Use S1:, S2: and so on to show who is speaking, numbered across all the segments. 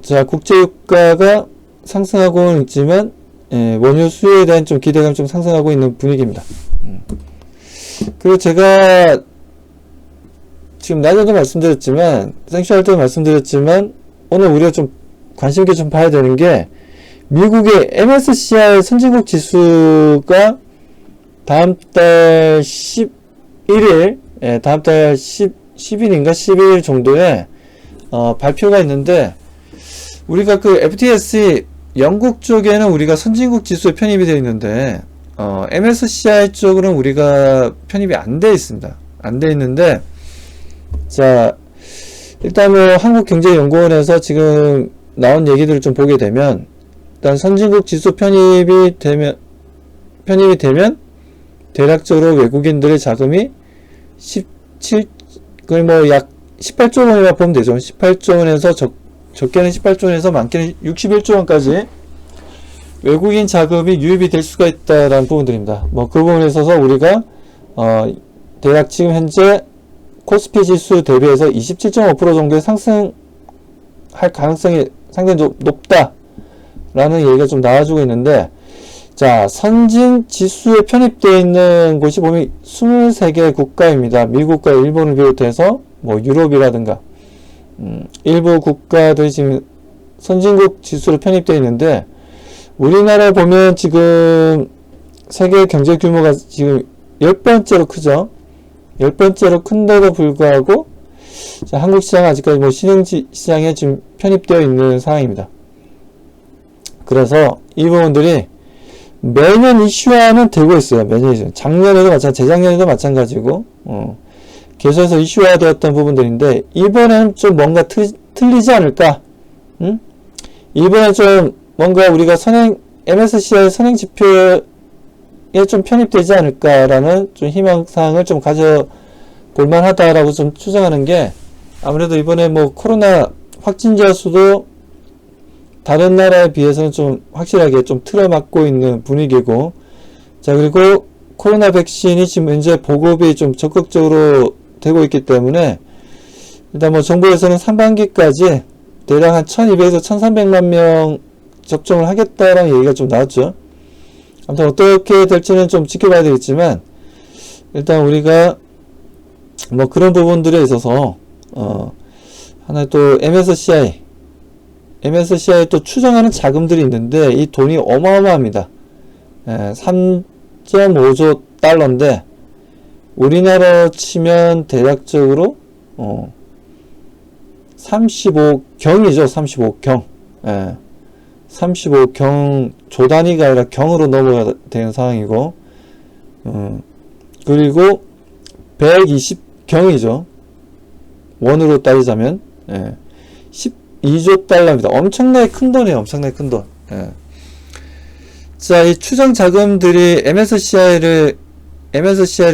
S1: 자, 국제유가가 상승하고는 있지만, 원유 수요에 대한 좀 기대감 좀 상승하고 있는 분위기입니다. 그리고 제가 지금 낮에도 말씀드렸지만, 생쇼할 때도 말씀드렸지만, 오늘 우리가 좀 관심 있게 좀 봐야 되는 게, 미국의 MSCI 선진국 지수가 다음 달 11일, 다음 달 10일인가 11일 정도에, 발표가 있는데, 우리가 그 FTSE 영국 쪽에는 우리가 선진국 지수에 편입이 되어 있는데, MSCI 쪽으로는 우리가 편입이 안 되어 있습니다. 안 되어 있는데, 자, 일단 뭐 한국경제연구원에서 지금 나온 얘기들을 좀 보게 되면, 일단 선진국 지수 편입이 되면 대략적으로 외국인들의 자금이 17, 거의 뭐 약 18조 원이라 보면 되죠. 18조 원에서 적게는 18조 원에서 많게는 61조 원까지 외국인 자금이 유입이 될 수가 있다라는 부분들입니다. 뭐 그 부분에 있어서 우리가 대략 지금 현재 코스피 지수 대비해서 27.5% 정도의 상승할 가능성이 상당히 높다라는 얘기가 좀 나와주고 있는데, 자, 선진 지수에 편입되어 있는 곳이 보면 23개 국가입니다. 미국과 일본을 비롯해서 뭐 유럽이라든가 일부 국가들이 지금 선진국 지수로 편입되어 있는데, 우리나라에 보면 지금 세계 경제 규모가 지금 10번째로 크죠. 10번째로 큰데도 불구하고, 자, 한국 시장은 아직까지 뭐 신흥시장에 지금 편입되어 있는 상황입니다. 그래서 이 부분들이 매년 이슈화는 되고 있어요. 매년 이슈. 작년에도 마찬가지, 재작년에도 마찬가지고, 계속해서 이슈화 되었던 부분들인데, 이번엔 좀 뭔가 틀리지 않을까? 이번엔 좀 뭔가 우리가 MSCI 선행 지표에 좀 편입되지 않을까라는 좀 희망사항을 좀 가져볼 만하다라고 좀 추정하는 게, 아무래도 이번에 뭐 코로나 확진자 수도 다른 나라에 비해서는 좀 확실하게 좀 틀어막고 있는 분위기고, 자, 그리고 코로나 백신이 지금 현재 보급이 좀 적극적으로 되고 있기 때문에, 일단 뭐 정부에서는 상반기까지 대략 한 1200에서 1300만 명 접종을 하겠다라는 얘기가 좀 나왔죠. 아무튼 어떻게 될지는 좀 지켜봐야 되겠지만, 일단 우리가 뭐 그런 부분들에 있어서 하나 또 MSCI 또 추정하는 자금들이 있는데, 이 돈이 어마어마합니다. 3.5조 달러인데 우리나라 치면 대략적으로 35경이죠. 35경. 35경, 조 단위가 아니라 경으로 넘어야 되는 상황이고, 그리고 120경이죠. 원으로 따지자면 12조 달러입니다. 엄청나게 큰 돈이에요. 엄청나게 큰 돈. 자, 이 추정 자금들이 MSCI를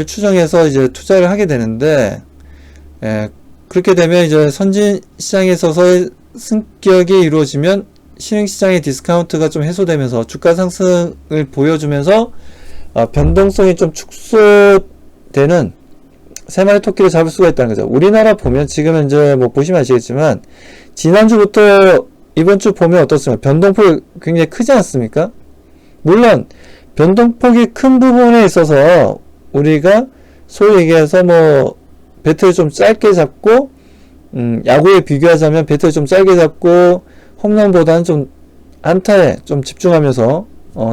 S1: 추정해서 이제 투자를 하게 되는데, 그렇게 되면 이제 선진 시장에서의 승격이 이루어지면 신흥시장의 디스카운트가 좀 해소되면서 주가 상승을 보여주면서 변동성이 좀 축소되는 세 마리 토끼를 잡을 수가 있다는 거죠. 우리나라 보면 지금 현재 뭐 보시면 아시겠지만, 지난주부터 이번 주 보면 어떻습니까? 변동폭이 굉장히 크지 않습니까? 물론 변동폭이 큰 부분에 있어서 우리가 소위 얘기해서 뭐 배트를 좀 짧게 잡고, 야구에 비교하자면 배트를 좀 짧게 잡고 홈런보다는 좀 안타에 좀 집중하면서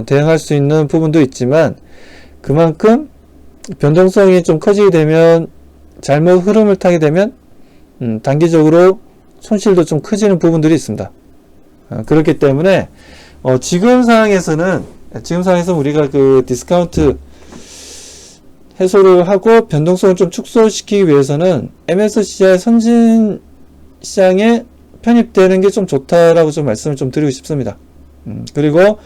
S1: 대응할 수 있는 부분도 있지만, 그만큼 변동성이 좀 커지게 되면, 잘못 흐름을 타게 되면 단기적으로 손실도 좀 커지는 부분들이 있습니다. 그렇기 때문에 지금 상황에서는 우리가 그 디스카운트 해소를 하고 변동성을 좀 축소시키기 위해서는 MSCI 선진 시장에 편입되는 게 좀 좋다라고 좀 말씀을 좀 드리고 싶습니다. 그리고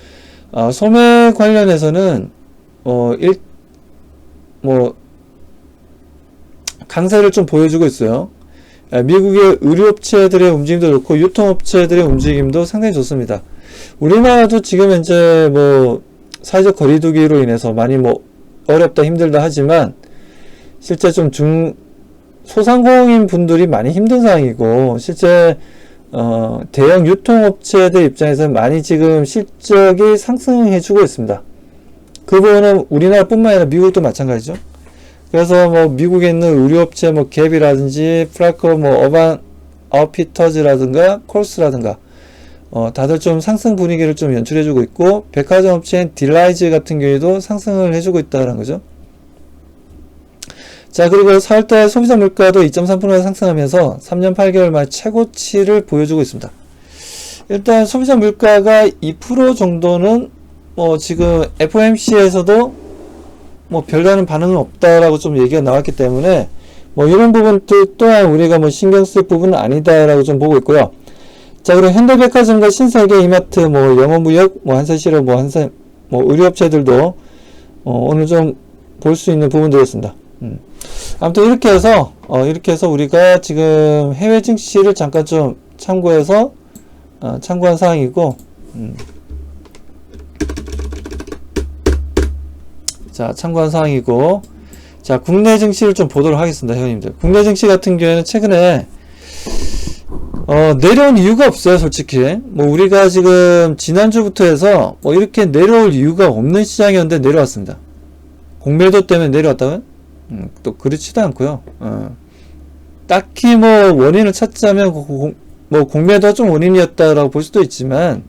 S1: 소매 관련해서는 강세를 좀 보여주고 있어요. 미국의 의류업체들의 움직임도 좋고 유통업체들의 움직임도 상당히 좋습니다. 우리나라도 지금 현재 뭐 사회적 거리두기로 인해서 많이 뭐 어렵다 힘들다 하지만, 실제 좀 소상공인 분들이 많이 힘든 상황이고, 실제 대형 유통업체들 입장에서 많이 지금 실적이 상승해주고 있습니다. 그 부분은 우리나라뿐만 아니라 미국도 마찬가지죠. 그래서 뭐 미국에 있는 의류업체 뭐 갭이라든지 프라커 뭐 어반 아웃피터즈라든가 콜스라든가 다들 좀 상승 분위기를 좀 연출해주고 있고, 백화점 업체인 딜라이즈 같은 경우에도 상승을 해주고 있다는 거죠. 자, 그리고 4월달 소비자 물가도 2.3% 상승하면서 3년 8개월 만에 최고치를 보여주고 있습니다. 일단 소비자 물가가 2% 정도는 지금 FOMC에서도 별다른 반응은 없다라고 좀 얘기가 나왔기 때문에 이런 부분들 또한 우리가 신경 쓸 부분은 아니다라고 좀 보고 있고요. 자, 그리고 현대백화점과 신세계, 이마트, 영어무역, 한세시럽, 의류업체들도 오늘 좀 볼 수 있는 부분들이었습니다. 아무튼 이렇게 해서 우리가 지금 해외 증시를 잠깐 좀 참고해서 참고한 사항이고, 자, 참고한 사항이고, 자, 국내 증시를 좀 보도록 하겠습니다, 회원님들. 국내 증시 같은 경우에는 최근에 내려온 이유가 없어요, 솔직히. 우리가 지금 지난주부터 해서 이렇게 내려올 이유가 없는 시장이었는데 내려왔습니다. 공매도 때문에 내려왔다고요? 또 그렇지도 않고요. 딱히 원인을 찾자면 공매도가 좀 원인이었다라고 볼 수도 있지만,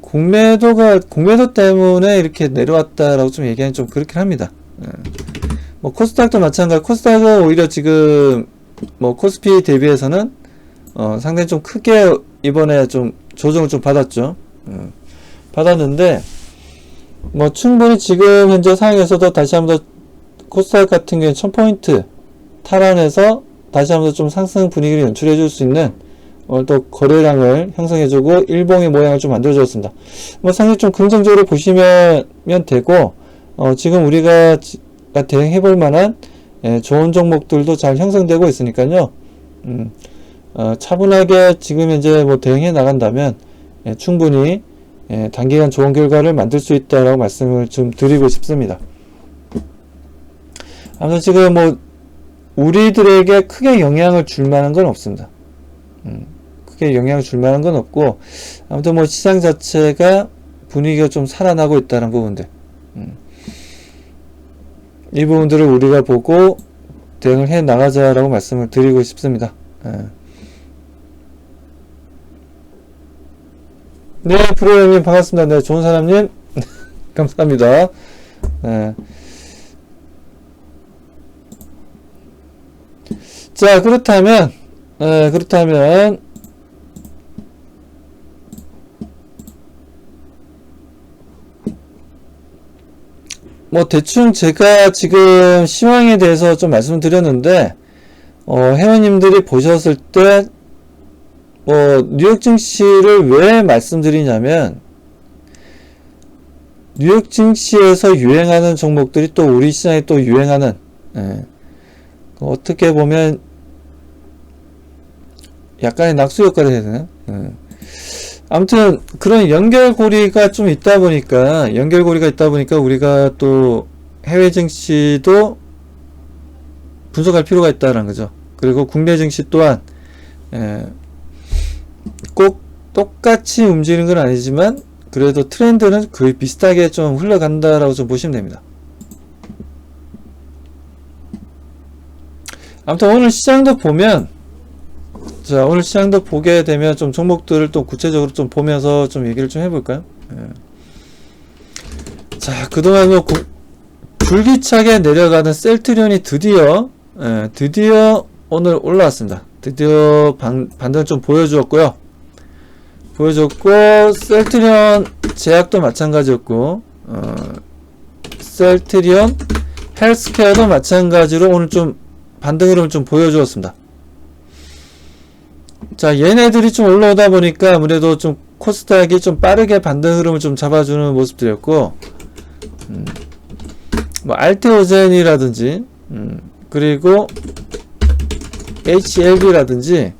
S1: 공매도 때문에 이렇게 내려왔다라고 좀 얘기하면 좀 그렇긴 합니다. 코스닥도 마찬가지. 코스닥은 오히려 지금 코스피 대비해서는 상당히 좀 크게 이번에 좀 조정을 좀 받았죠. 받았는데 충분히 지금 현재 상황에서도 다시 한번 더 코스닥 같은 경우에 1000포인트 탈환해서 다시 한번 더 좀 상승 분위기를 연출해 줄 수 있는 오늘 또 거래량을 형성해주고 일봉의 모양을 좀 만들어줬습니다. 상당히 좀 긍정적으로 보시면 되고, 지금 우리가 대응해볼 만한 좋은 종목들도 잘 형성되고 있으니까요. 차분하게 지금 현재 대응해 나간다면 충분히 단기간 좋은 결과를 만들 수 있다라고 말씀을 좀 드리고 싶습니다. 아무튼 지금 우리들에게 크게 영향을 줄 만한 건 없습니다. 크게 영향을 줄 만한 건 없고, 아무튼 시장 자체가 분위기가 좀 살아나고 있다는 부분들, 이 부분들을 우리가 보고 대응을 해 나가자라고 말씀을 드리고 싶습니다. 네, 프로형님 반갑습니다. 네, 좋은 사람님 감사합니다. 자, 그렇다면 대충 제가 지금 시황에 대해서 좀 말씀을 드렸는데, 회원님들이 보셨을 때 뉴욕 증시를 왜 말씀드리냐면, 뉴욕 증시에서 유행하는 종목들이 또 우리 시장에 또 유행하는, 어떻게 보면 약간의 낙수 효과를 해야 되나? 아무튼 그런 연결고리가 좀 있다 보니까 우리가 또 해외 증시도 분석할 필요가 있다는 거죠. 그리고 국내 증시 또한 꼭 똑같이 움직이는 건 아니지만 그래도 트렌드는 거의 비슷하게 좀 흘러간다라고 좀 보시면 됩니다. 아무튼 오늘 시장도 보면, 자, 오늘 시장도 보게 되면 좀 종목들을 또 구체적으로 좀 보면서 좀 얘기를 좀 해볼까요? 자, 그동안 줄기차게 내려가는 셀트리온이 드디어 오늘 올라왔습니다. 드디어 반등을 좀 보여주었고, 셀트리온 제약도 마찬가지였고, 셀트리온 헬스케어도 마찬가지로 오늘 좀 반등 흐름을 좀 보여주었습니다. 자, 얘네들이 좀 올라오다 보니까 아무래도 좀 코스닥이 좀 빠르게 반등 흐름을 좀 잡아주는 모습들이었고, 알테오젠이라든지, 그리고 HLB라든지,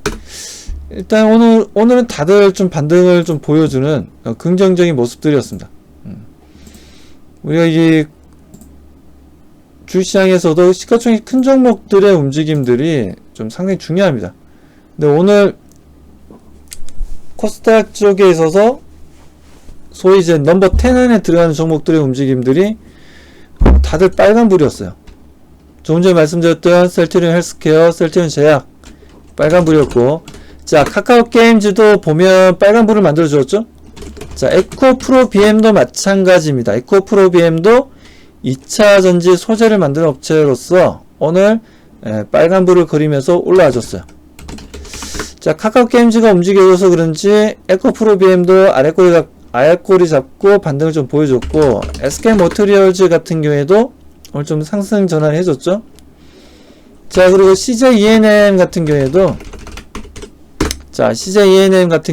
S1: 일단 오늘은 다들 좀 반등을 좀 보여주는 긍정적인 모습들이었습니다. 우리가 이 주시장에서도 시가총액 큰 종목들의 움직임들이 좀 상당히 중요합니다. 근데 오늘 코스닥 쪽에 있어서 소위 이제 넘버 10 안에 들어가는 종목들의 움직임들이 다들 빨간불이었어요. 조금 전에 말씀드렸던 셀트리온 헬스케어, 셀트리온 제약 빨간불이었고, 자 카카오 게임즈도 보면 빨간불을 만들어 주었죠. 자 에코 프로 BM도 마찬가지입니다. 에코 프로 BM도 2차 전지 소재를 만드는 업체로서 오늘 빨간불을 그리면서 올라와 줬어요. 자 카카오 게임즈가 움직여줘서 그런지 에코 프로 BM도 아랫꼬리 잡고 반등을 좀 보여줬고, SK 머티리얼즈 같은 경우에도 오늘 좀 상승 전환을 해줬죠. 자 그리고 CJ ENM 같은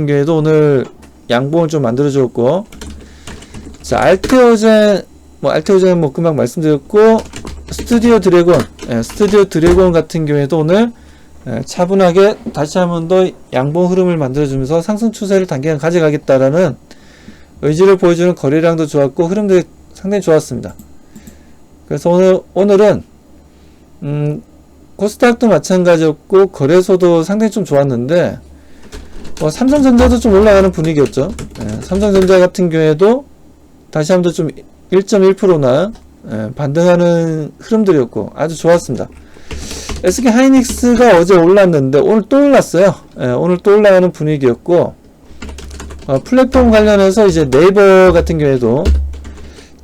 S1: 경우에도 오늘 양봉을 좀 만들어줬고, 자 알테오젠 뭐 금방 말씀드렸고, 스튜디오 드래곤 같은 경우에도 오늘 차분하게 다시 한번 더 양봉 흐름을 만들어주면서 상승 추세를 단기간 가져가겠다라는 의지를 보여주는 거래량도 좋았고 흐름도 상당히 좋았습니다. 그래서 오늘은 코스닥도 마찬가지였고 거래소도 상당히 좀 좋았는데, 삼성전자도 좀 올라가는 분위기였죠. 삼성전자 같은 경우에도 다시 한번 좀 1.1%나 반등하는 흐름들이었고 아주 좋았습니다. SK 하이닉스가 어제 올랐는데 오늘 또 올랐어요. 오늘 또 올라가는 분위기였고, 플랫폼 관련해서 이제 네이버 같은 경우에도,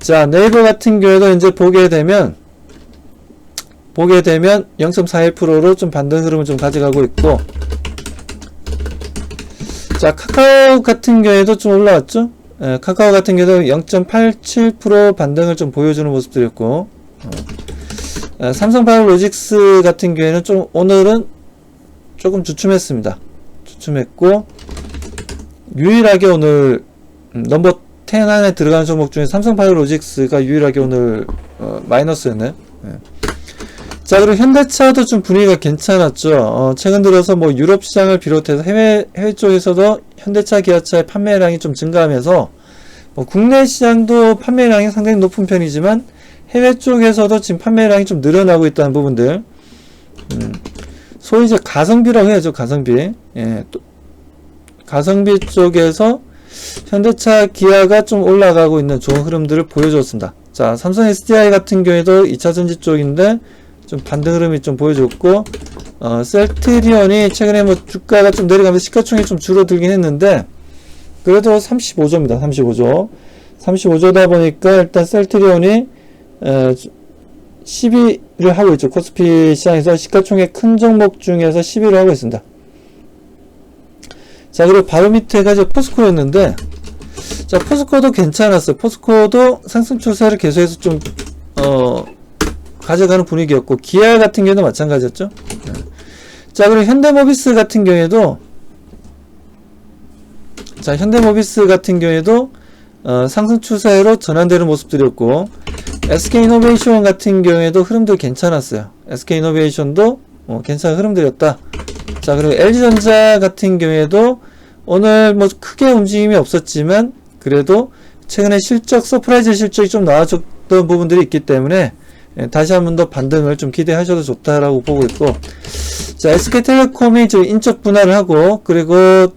S1: 자 네이버 같은 경우에도 이제 보게 되면 0.41%로 좀 반등 흐름을 좀 가져가고 있고, 자 카카오 같은 경우에도 좀 올라왔죠. 카카오 같은 경우도 0.87% 반등을 좀 보여주는 모습들이었고, 삼성바이오로직스 같은 경우에는 좀 오늘은 조금 주춤했습니다. 주춤했고, 유일하게 오늘 넘버 10 안에 들어가는 종목 중에 삼성바이오로직스가 유일하게 오늘 마이너스였네요. 자 그리고 현대차도 좀 분위기가 괜찮았죠. 최근 들어서 뭐 유럽 시장을 비롯해서 해외 쪽에서도 현대차, 기아차의 판매량이 좀 증가하면서 국내 시장도 판매량이 상당히 높은 편이지만 해외 쪽에서도 지금 판매량이 좀 늘어나고 있다는 부분들, 소위 이제 가성비라고 해야죠. 가성비. 가성비 쪽에서 현대차, 기아가 좀 올라가고 있는 좋은 흐름들을 보여줬습니다. 자 삼성 SDI 같은 경우에도 2차전지 쪽인데 좀 반등 흐름이 좀 보여줬고, 셀트리온이 최근에 뭐 주가가 좀 내려가면서 시가총액이 좀 줄어들긴 했는데 그래도 35조입니다. 35조다 보니까 일단 셀트리온이 10위를 하고 있죠. 코스피 시장에서 시가총액 큰 종목 중에서 10위를 하고 있습니다. 자 그리고 바로 밑에가 이제 포스코였는데, 자 포스코도 괜찮았어요. 포스코도 상승 추세를 계속해서 좀 가져가는 분위기였고, 기아 같은 경우도 마찬가지였죠. 자 그리고 현대모비스 같은 경우에도 상승 추세로 전환되는 모습들이었고, SK이노베이션 같은 경우에도 흐름도 괜찮았어요. SK이노베이션도 괜찮은 흐름들이었다. 자 그리고 LG전자 같은 경우에도 오늘 뭐 크게 움직임이 없었지만 그래도 최근에 서프라이즈 실적이 좀 나와줬던 부분들이 있기 때문에 다시 한 번 더 반등을 좀 기대하셔도 좋다라고 보고 있고, 자 SK텔레콤이 지금 인적 분할을 하고, 그리고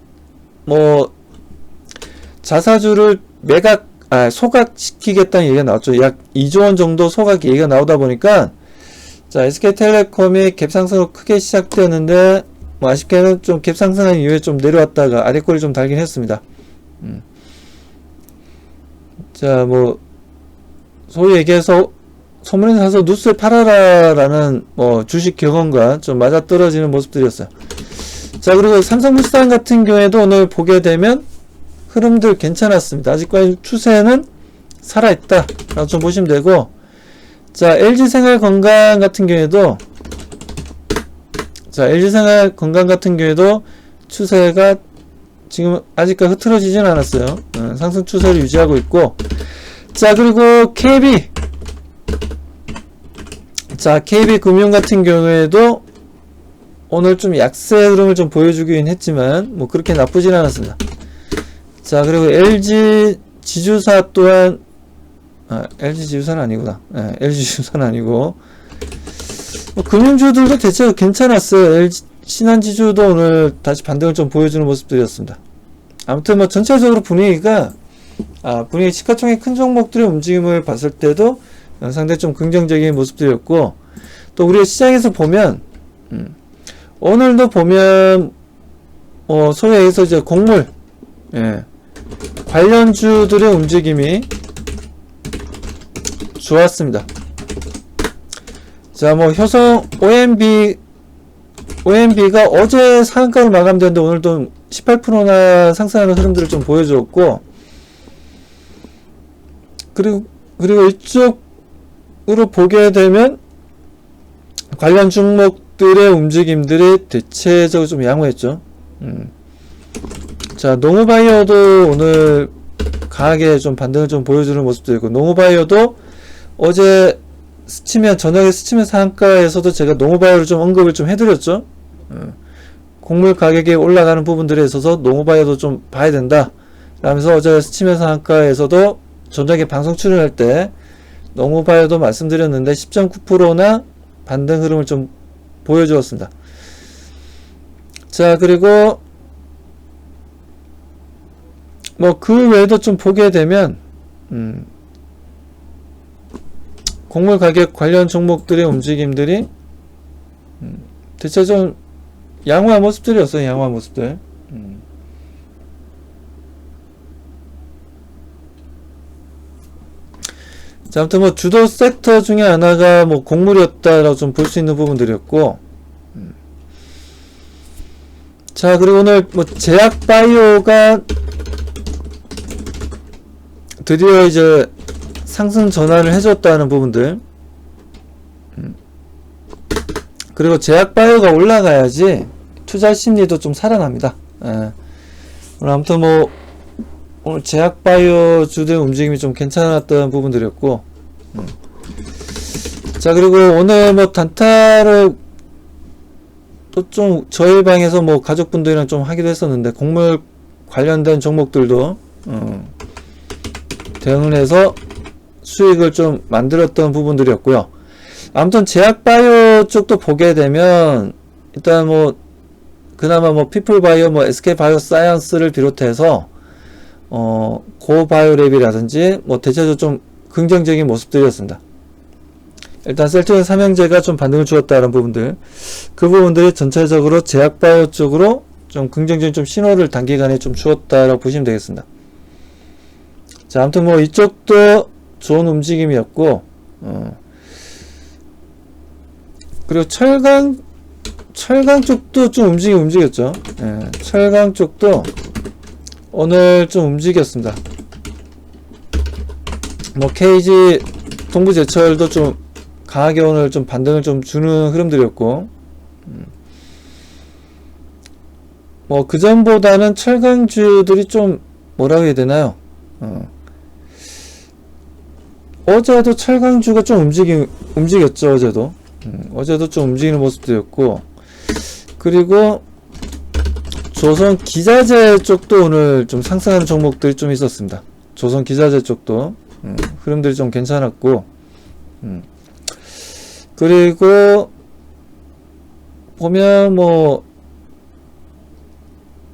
S1: 뭐 자사주를 소각시키겠다는 얘기가 나왔죠. 약 2조원 정도 소각 얘기가 나오다 보니까, 자 SK텔레콤이 갭상승으로 크게 시작되었는데 뭐 아쉽게는 좀 갭상승한 이후에 좀 내려왔다가 아래꼬리 좀 달긴 했습니다. 자 뭐 소위 얘기해서 소문에 사서 뉴스를 팔아라라는 뭐 주식 경험과 좀 맞아떨어지는 모습들이었어요. 자 그리고 삼성물산 같은 경우에도 오늘 보게 되면 흐름들 괜찮았습니다. 아직까지 추세는 살아있다 라고 좀 보시면 되고, 자 LG생활건강 같은 경우에도 추세가 지금 아직까지 흐트러지진 않았어요. 상승 추세를 유지하고 있고, 자 그리고 KB금융 같은 경우에도 오늘 좀 약세 흐름을 좀 보여주긴 했지만 뭐 그렇게 나쁘진 않았습니다. 자 그리고 LG 지주사 또한 LG지우사는 아니구나. LG지우사는 아니고. 금융주들도 대체로 괜찮았어요. 신한지주도 오늘 다시 반등을 좀 보여주는 모습들이었습니다. 아무튼 전체적으로 분위기가, 분위기 시가총액 큰 종목들의 움직임을 봤을 때도 상당히 좀 긍정적인 모습들이었고, 또 우리가 시장에서 보면, 오늘도 보면, 소위 여기서 이제 곡물, 관련주들의 움직임이 좋았습니다. 자, 효성 OMB가 어제 상한가로 마감되는데 오늘도 18%나 상승하는 흐름들을 좀 보여주었고, 그리고 이쪽으로 보게 되면 관련 종목들의 움직임들이 대체적으로 좀 양호했죠. 자, 농우바이어도 오늘 강하게 좀 반등을 좀 보여주는 모습도 있고, 농우바이어도 어제 저녁에 스치면 상한가에서도 제가 농우바이어를 좀 언급을 좀 해드렸죠. 곡물 가격이 올라가는 부분들에 있어서 농우바이어도 좀 봐야 된다 라면서 어제 스치면 상한가에서도 저녁에 방송 출연할 때 농우바이어도 말씀드렸는데 10.9%나 반등 흐름을 좀 보여주었습니다. 자, 그리고 그 외에도 좀 보게 되면 곡물 가격 관련 종목들의 움직임들이 대체 좀 양호한 모습들이었어요. 양호한 모습들. 자, 아무튼 주도 섹터 중에 하나가 곡물이었다라고 좀 볼 수 있는 부분들이었고, 자, 그리고 오늘 제약바이오가 드디어 이제 상승 전환을 해줬다는 부분들. 그리고 제약바이오가 올라가야지 투자 심리도 좀 살아납니다. 오늘 아무튼 오늘 제약바이오 주들의 움직임이 좀 괜찮았던 부분들이었고, 자, 그리고 오늘 단타를 또 좀 저희 방에서 가족분들이랑 좀 하기도 했었는데, 곡물 관련된 종목들도 대응을 해서 수익을 좀 만들었던 부분들이었고요. 아무튼 제약바이오 쪽도 보게 되면 일단 그나마 피플바이오, SK바이오사이언스를 비롯해서 고바이오랩이라든지 대체적으로 좀 긍정적인 모습들이었습니다. 일단 셀트리온 삼형제가 좀 반등을 주었다는 부분들, 그 부분들이 전체적으로 제약바이오 쪽으로 좀 긍정적인 좀 신호를 단기간에 좀 주었다라고 보시면 되겠습니다. 자, 아무튼 이쪽도 좋은 움직임이었고, 그리고 철강 쪽도 좀 움직였죠. 철강 쪽도 오늘 좀 움직였습니다. KG 동부제철도 좀 강하게 오늘 좀 반등을 좀 주는 흐름들이었고, 그전보다는 철강주들이 좀 뭐라고 해야 되나요? 어제도 철강주가 좀 움직였죠. 어제도 좀 움직이는 모습들이었고, 그리고 조선 기자재 쪽도 오늘 좀 상승하는 종목들이 좀 있었습니다. 조선 기자재 쪽도 흐름들이 좀 괜찮았고, 그리고 보면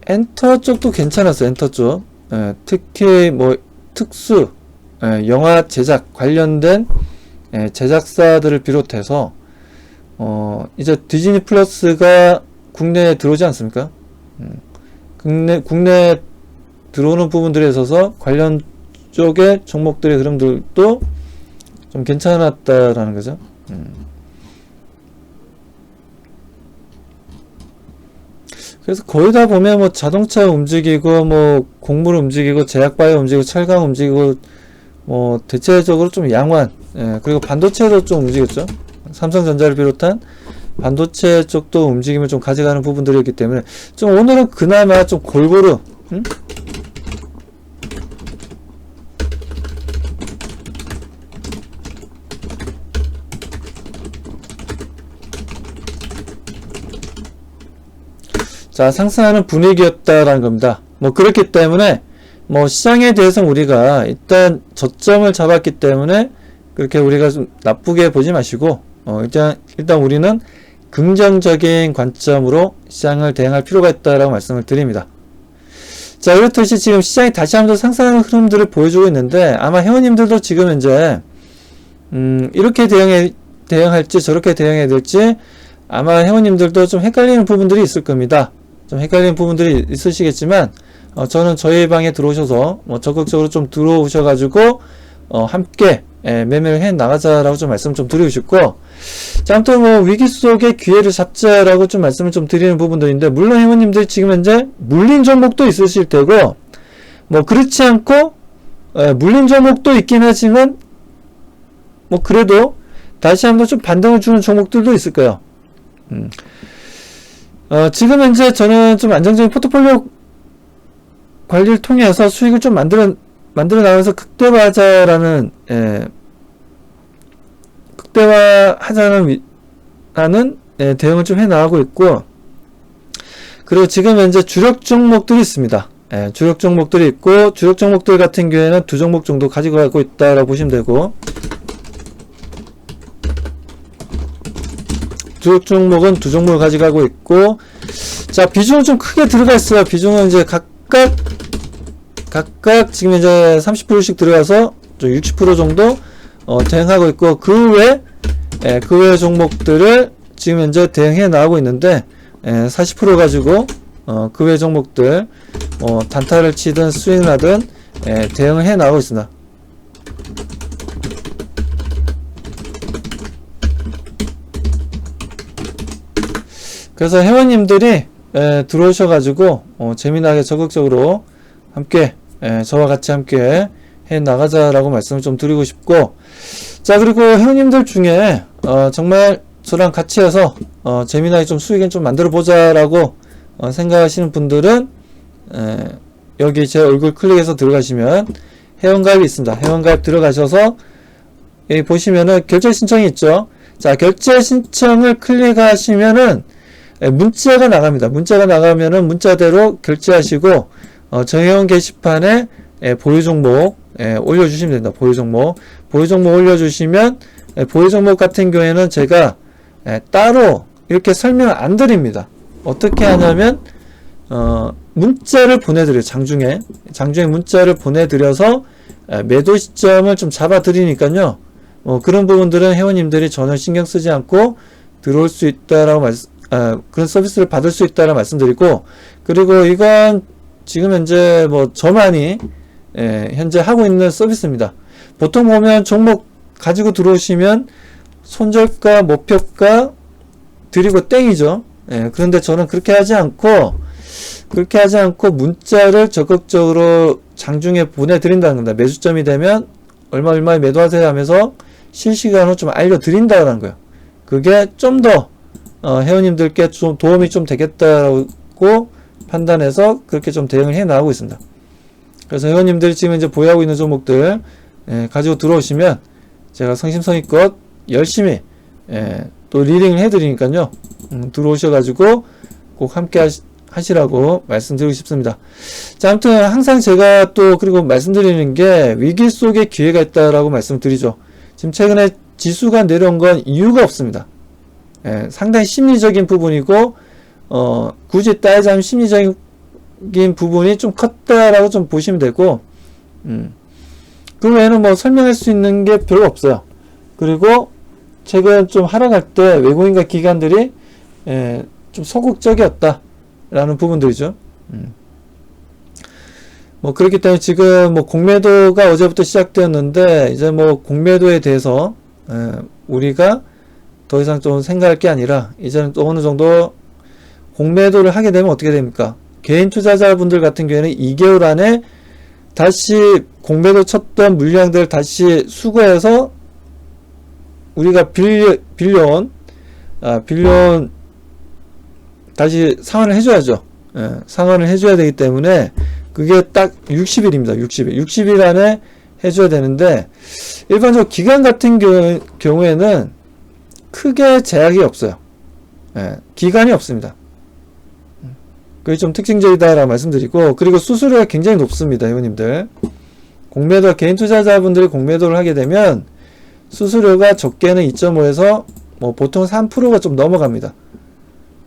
S1: 엔터 쪽도 괜찮았어요. 엔터 쪽. 특히 특수 영화 제작 관련된 제작사들을 비롯해서 이제 디즈니 플러스가 국내에 들어오지 않습니까? 국내에 들어오는 부분들에 있어서 관련 쪽의 종목들의 흐름들도 좀 괜찮았다라는 거죠. 그래서 거의 다 보면 자동차 움직이고 곡물 움직이고 제약바이오 움직이고 철강 움직이고 대체적으로 좀 양호한, 그리고 반도체도 좀 움직였죠. 삼성전자를 비롯한 반도체 쪽도 움직임을 좀 가져가는 부분들이었기 때문에 좀 오늘은 그나마 좀 골고루 자, 상승하는 분위기였다라는 겁니다. 그렇기 때문에 뭐 시장에 대해서는 우리가 일단 저점을 잡았기 때문에 그렇게 우리가 좀 나쁘게 보지 마시고 일단 우리는 긍정적인 관점으로 시장을 대응할 필요가 있다라고 말씀을 드립니다. 자, 이렇듯이 지금 시장이 다시 한번 상승하는 흐름들을 보여주고 있는데 아마 회원님들도 지금 현재 이렇게 대응할지 저렇게 대응해야 될지 아마 회원님들도 좀 헷갈리는 부분들이 있을 겁니다. 좀 헷갈리는 부분들이 있으시겠지만 저는 저희 방에 들어오셔서 적극적으로 좀 들어오셔가지고 함께 매매를 해 나가자라고 좀 말씀을 좀 드리고 싶고, 자, 아무튼 뭐 위기 속에 기회를 잡자라고 좀 말씀을 좀 드리는 부분들인데, 물론 회원님들 지금 현재 물린 종목도 있으실 테고, 뭐 그렇지 않고 물린 종목도 있긴 하지만 뭐 그래도 다시 한번 좀 반등을 주는 종목들도 있을 거예요. 지금 현재 저는 좀 안정적인 포트폴리오 관리를 통해서 수익을 좀 만들어 나가면서 극대화하자라는 극대화하자는 대응을 좀 해 나가고 있고, 그리고 지금 현재 주력 종목들이 있습니다. 주력 종목들이 있고, 주력 종목들 같은 경우에는 두 종목 정도 가지고 가고 있다라고 보시면 되고, 주력 종목은 두 종목을 가져가고 있고, 자, 비중은 좀 크게 들어가 있어요. 비중은 이제 각각 지금 이제 30%씩 들어가서 좀 60% 정도 대응하고 있고, 그 외 종목들을 지금 현재 대응해 나가고 있는데 40% 가지고 그 외 종목들 단타를 치든 스윙을 하든 대응을 해 나가고 있습니다. 그래서 회원님들이 들어오셔가지고 재미나게 적극적으로 함께 저와 같이 함께 해 나가자라고 말씀을 좀 드리고 싶고, 자, 그리고 회원님들 중에 정말 저랑 같이 해서 재미나게 좀 수익을 좀 만들어 보자라고 생각하시는 분들은 여기 제 얼굴 클릭해서 들어가시면 회원가입이 있습니다. 회원가입 들어가셔서 여기 보시면은 결제 신청이 있죠. 자, 결제 신청을 클릭하시면은 문자가 나갑니다. 문자가 나가면은 문자대로 결제하시고 저희 회원 게시판에 보유 종목 올려주시면 됩니다. 보유 종목 올려주시면 보유 종목 같은 경우에는 제가 따로 이렇게 설명을 안 드립니다. 어떻게 하냐면 문자를 보내드려요. 장중에 문자를 보내드려서 매도 시점을 좀 잡아 드리니까요. 그런 부분들은 회원님들이 전혀 신경 쓰지 않고 들어올 수 있다라고 그런 서비스를 받을 수 있다라고 말씀드리고, 그리고 이건 지금 현재 뭐 저만이 현재 하고 있는 서비스입니다. 보통 보면 종목 가지고 들어오시면 손절가, 목표가 드리고 땡이죠. 그런데 저는 그렇게 하지 않고 문자를 적극적으로 장중에 보내드린다는 겁니다. 매수점이 되면 얼마에 매도하세요 하면서 실시간으로 좀 알려드린다는 거예요. 그게 좀 더 회원님들께 좀 도움이 좀 되겠다고 판단해서 그렇게 좀 대응을 해 나가고 있습니다. 그래서 회원님들이 지금 이제 보유하고 있는 종목들 가지고 들어오시면 제가 성심성의껏 열심히 또 리딩을 해드리니까요. 들어오셔가지고 꼭 함께 하시라고 말씀드리고 싶습니다. 자, 아무튼 항상 제가 또 그리고 말씀드리는 게 위기 속에 기회가 있다라고 말씀드리죠. 지금 최근에 지수가 내려온 건 이유가 없습니다. 상당히 심리적인 부분이고 굳이 따지자면 심리적인 부분이 좀 컸다라고 좀 보시면 되고, 그 외에는 뭐 설명할 수 있는 게 별로 없어요. 그리고 최근 좀 하락할 때 외국인과 기관들이 좀 소극적이었다라는 부분들이죠. 뭐 그렇기 때문에 지금 뭐 공매도가 어제부터 시작되었는데 이제 뭐 공매도에 대해서 우리가 더 이상 좀 생각할 게 아니라 이제는 또 어느 정도 공매도를 하게 되면 어떻게 됩니까? 개인 투자자분들 같은 경우에는 2개월 안에 다시 공매도 쳤던 물량들을 다시 수거해서 우리가 빌려온 다시 상환을 해줘야죠. 상환을 해줘야 되기 때문에 그게 딱 60일입니다. 60일 안에 해줘야 되는데, 일반적으로 기간 같은 경우에는 크게 제약이 없어요. 기간이 없습니다. 그게 좀 특징적이다라고 말씀드리고, 그리고 수수료가 굉장히 높습니다, 회원님들. 공매도, 개인 투자자분들이 공매도를 하게 되면 수수료가 적게는 2.5에서 뭐 보통 3%가 좀 넘어갑니다.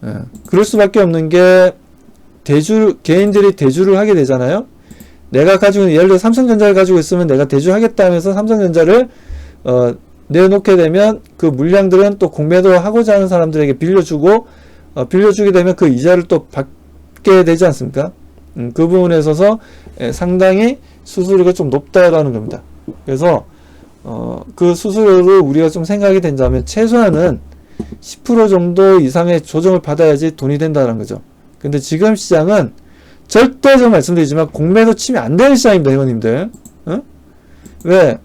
S1: 예, 그럴 수밖에 없는 게 개인들이 대주를 하게 되잖아요. 내가 가지고 있는, 예를 들어 삼성전자를 가지고 있으면 내가 대주하겠다 하면서 삼성전자를 내놓게 되면 그 물량들은 또 공매도 하고자 하는 사람들에게 빌려주게 되면 그 이자를 또 받게 되지 않습니까? 그 부분에 있어서 상당히 수수료가 좀 높다라는 겁니다. 그래서 그 수수료를 우리가 좀 생각이 된다면 최소한은 10% 정도 이상의 조정을 받아야지 돈이 된다는 거죠. 근데 지금 시장은 절대 제가 말씀드리지만 공매도 치면 안 되는 시장입니다, 회원님들. 어? 왜?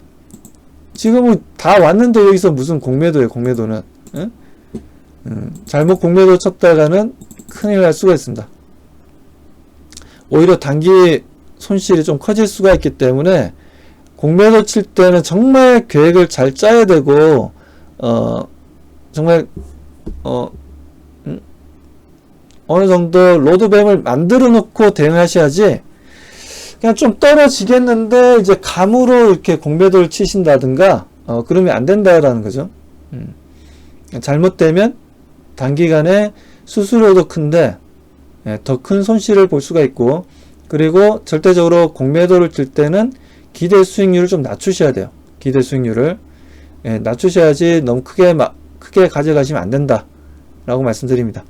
S1: 지금은 다 왔는데 여기서 무슨 공매도예요, 공매도는. 어? 잘못 공매도 쳤다가는 큰일 날 수가 있습니다. 오히려 단기 손실이 좀 커질 수가 있기 때문에 공매도 칠 때는 정말 계획을 잘 짜야 되고, 정말, 어느 정도 로드맵을 만들어 놓고 대응하셔야지, 그냥 좀 떨어지겠는데, 이제 감으로 이렇게 공매도를 치신다든가, 그러면 안 된다라는 거죠. 잘못되면 단기간에 수수료도 큰데, 더 큰 손실을 볼 수가 있고, 그리고 절대적으로 공매도를 칠 때는 기대 수익률을 좀 낮추셔야 돼요. 기대 수익률을. 낮추셔야지 너무 크게 가져가시면 안 된다. 라고 말씀드립니다.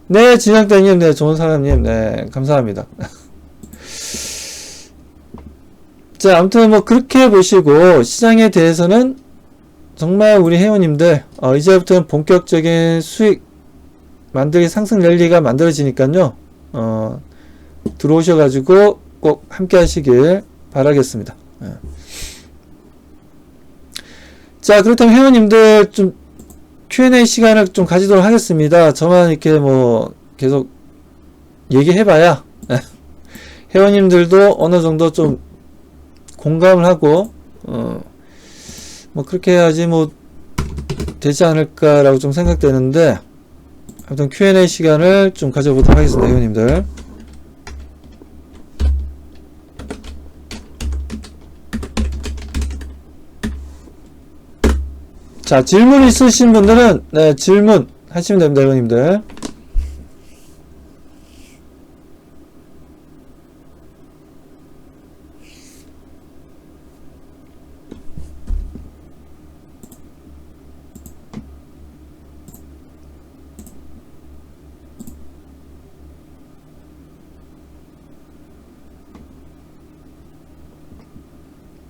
S1: 네, 진양대님, 네, 좋은 사람님, 네, 감사합니다. 자, 아무튼 뭐 그렇게 보시고 시장에 대해서는 정말 우리 회원님들 이제부터는 본격적인 수익 만들기 상승 랠리가 만들어지니까요. 들어오셔가지고 꼭 함께 하시길 바라겠습니다. 자, 그렇다면 회원님들 좀 Q&A 시간을 좀 가지도록 하겠습니다. 저만 이렇게 뭐 계속 얘기해봐야 회원님들도 어느 정도 좀 공감을 하고 뭐 그렇게 해야지 뭐 되지 않을까라고 좀 생각되는데, 아무튼 Q&A 시간을 좀 가져보도록 하겠습니다, 회원님들. 자, 질문 있으신 분들은 네, 질문 하시면 됩니다, 회원님들.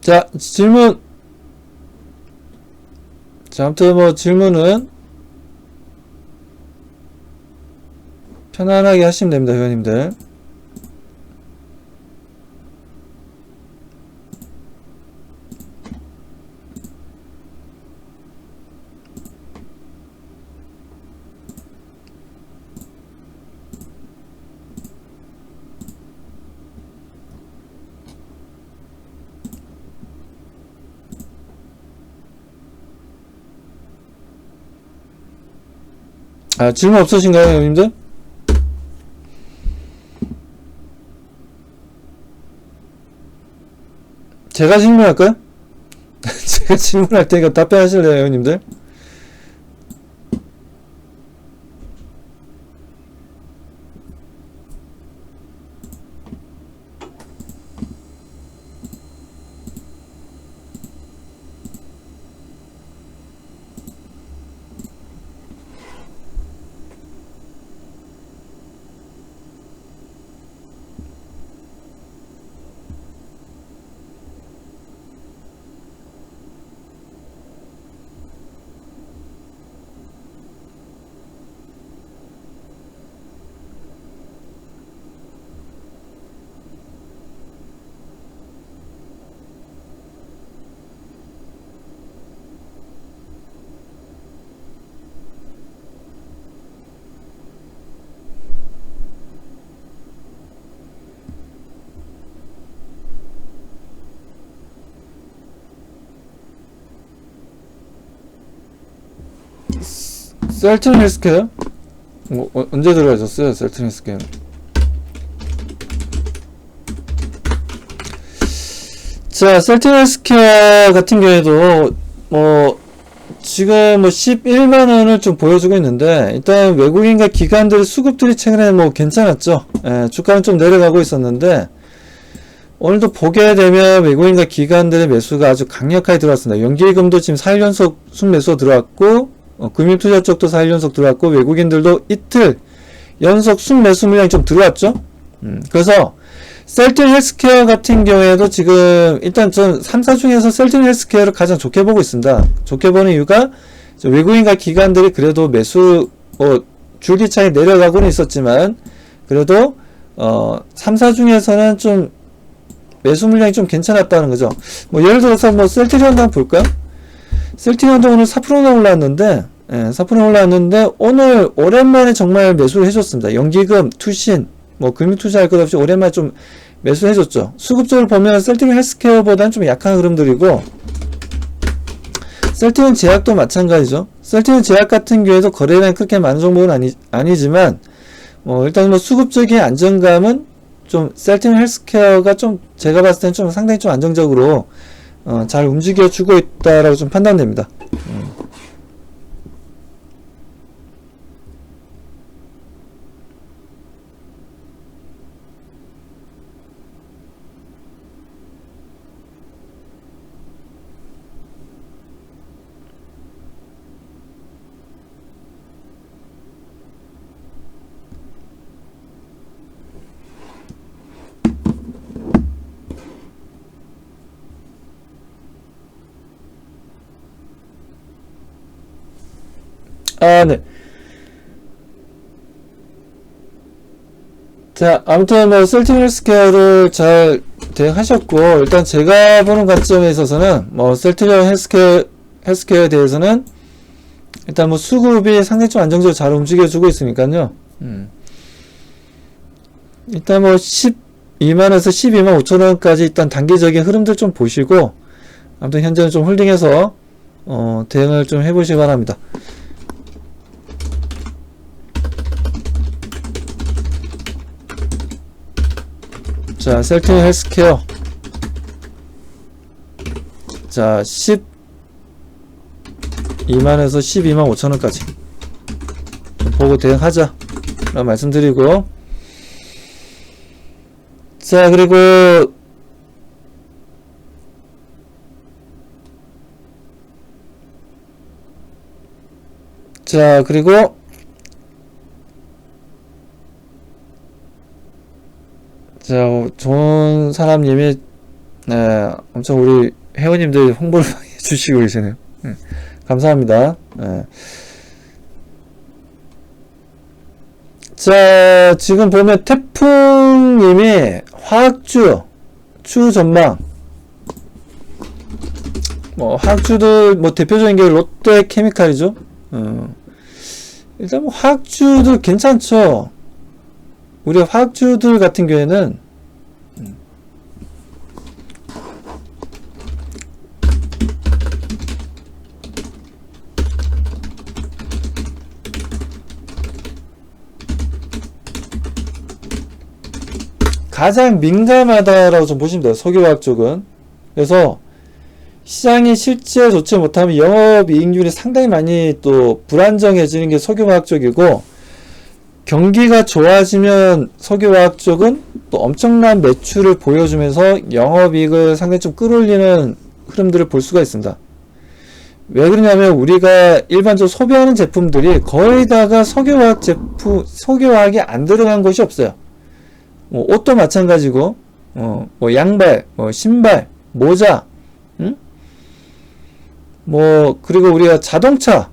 S1: 자, 질문. 자, 아무튼 뭐 질문은 편안하게 하시면 됩니다, 회원님들. 아, 질문 없으신가요, 회원님들? 제가 질문할까요? 제가 질문할 테니까 답변하실래요, 회원님들? 셀트론 헬스케어? 언제 들어가셨어요? 셀트리온 헬스케어. 자, 셀트리온 헬스케어 같은 경우에도 지금 11만원을 좀 보여주고 있는데, 일단 외국인과 기관들의 수급들이 최근에 괜찮았죠. 예, 주가는 좀 내려가고 있었는데, 오늘도 보게 되면 외국인과 기관들의 매수가 아주 강력하게 들어왔습니다. 연기금도 지금 4일 연속 순매수 들어왔고, 금융투자 쪽도 4일 연속 들어왔고, 외국인들도 이틀 연속 순매수 물량이 좀 들어왔죠. 그래서 셀트리온 헬스케어 같은 경우에도 지금 일단 전 3사 중에서 셀트리온 헬스케어를 가장 좋게 보고 있습니다. 좋게 보는 이유가 외국인과 기관들이 그래도 매수 줄기차게 내려가고는 있었지만 그래도 3사 중에서는 좀 매수 물량이 좀 괜찮았다는 거죠. 예를 들어서 셀트리온도 한번 볼까요? 셀트리온도 오늘 4%나 올랐는데, 예, 4% 올랐는데, 오늘 오랜만에 정말 매수를 해줬습니다. 연기금, 투신, 금융투자할 것 없이 오랜만에 좀 매수해줬죠. 수급적으로 보면 셀트리온 헬스케어보다는 좀 약한 흐름들이고, 셀트리온 제약도 마찬가지죠. 셀트리온 제약 같은 경우에도 거래량이 그렇게 많은 정도는 아니지만, 일단 수급적인 안정감은 좀 셀트리온 헬스케어가 좀 제가 봤을 때는 좀 상당히 좀 안정적으로 잘 움직여주고 있다라고 좀 판단됩니다. 네. 자, 아무튼 셀트리온 헬스케어를 잘 대응하셨고, 일단 제가 보는 관점에 있어서는 셀트리온 헬스케어에 대해서는 일단 수급이 상당히 좀 안정적으로 잘 움직여주고 있으니까요. 일단 12만에서 12만 5천원까지 일단 단기적인 흐름들 좀 보시고, 아무튼 현재는 좀 홀딩해서 대응을 좀 해보시기 바랍니다. 자, 셀트리온 헬스케어. 자, 12만에서 12만 5천원까지 보고 대응하자 라고 말씀드리고, 자, 그리고 좋은 사람님이, 네, 엄청 우리 회원님들 홍보를 많이 해주시고 계시네요. 감사합니다. 네. 자, 지금 보면 태풍님이 화학주, 추후 전망, 화학주들, 대표적인 게 롯데 케미칼이죠. 일단 화학주들 괜찮죠. 우리 화학주들 같은 경우에는 가장 민감하다라고 좀 보시면 돼요. 석유화학 쪽은. 그래서 시장이 실제 좋지 못하면 영업이익률이 상당히 많이 또 불안정해지는 게 석유화학 쪽이고, 경기가 좋아지면 석유화학 쪽은 또 엄청난 매출을 보여주면서 영업이익을 상당히 좀 끌어올리는 흐름들을 볼 수가 있습니다. 왜 그러냐면 우리가 일반적으로 소비하는 제품들이 거의 다가 석유화학이 안 들어간 것이 없어요. 옷도 마찬가지고, 양발, 신발, 모자, 그리고 우리가 자동차,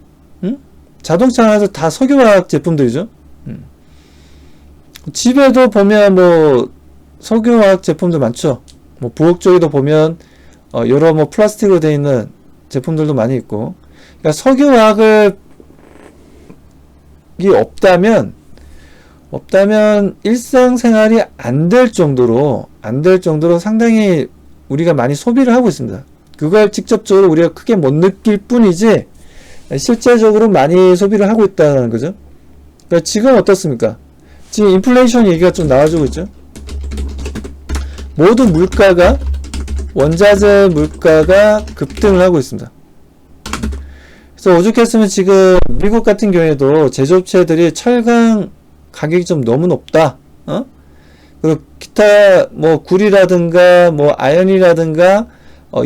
S1: 자동차 하나도 다 석유화학 제품들이죠. 집에도 보면 석유화학 제품들 많죠. 부엌 쪽에도 보면 여러 플라스틱으로 되어 있는 제품들도 많이 있고, 그러니까 석유화학이 없다면 일상생활이 안 될 정도로 상당히 우리가 많이 소비를 하고 있습니다. 그걸 직접적으로 우리가 크게 못 느낄 뿐이지 실제적으로 많이 소비를 하고 있다는 거죠. 그러니까 지금 어떻습니까? 지금 인플레이션 얘기가 좀 나와주고 있죠. 모든 물가가, 원자재 물가가 급등을 하고 있습니다. 그래서 오죽했으면 지금 미국 같은 경우에도 제조업체들이 철강 가격이 좀 너무 높다. 그리고 기타 뭐 구리라든가 뭐 아연이라든가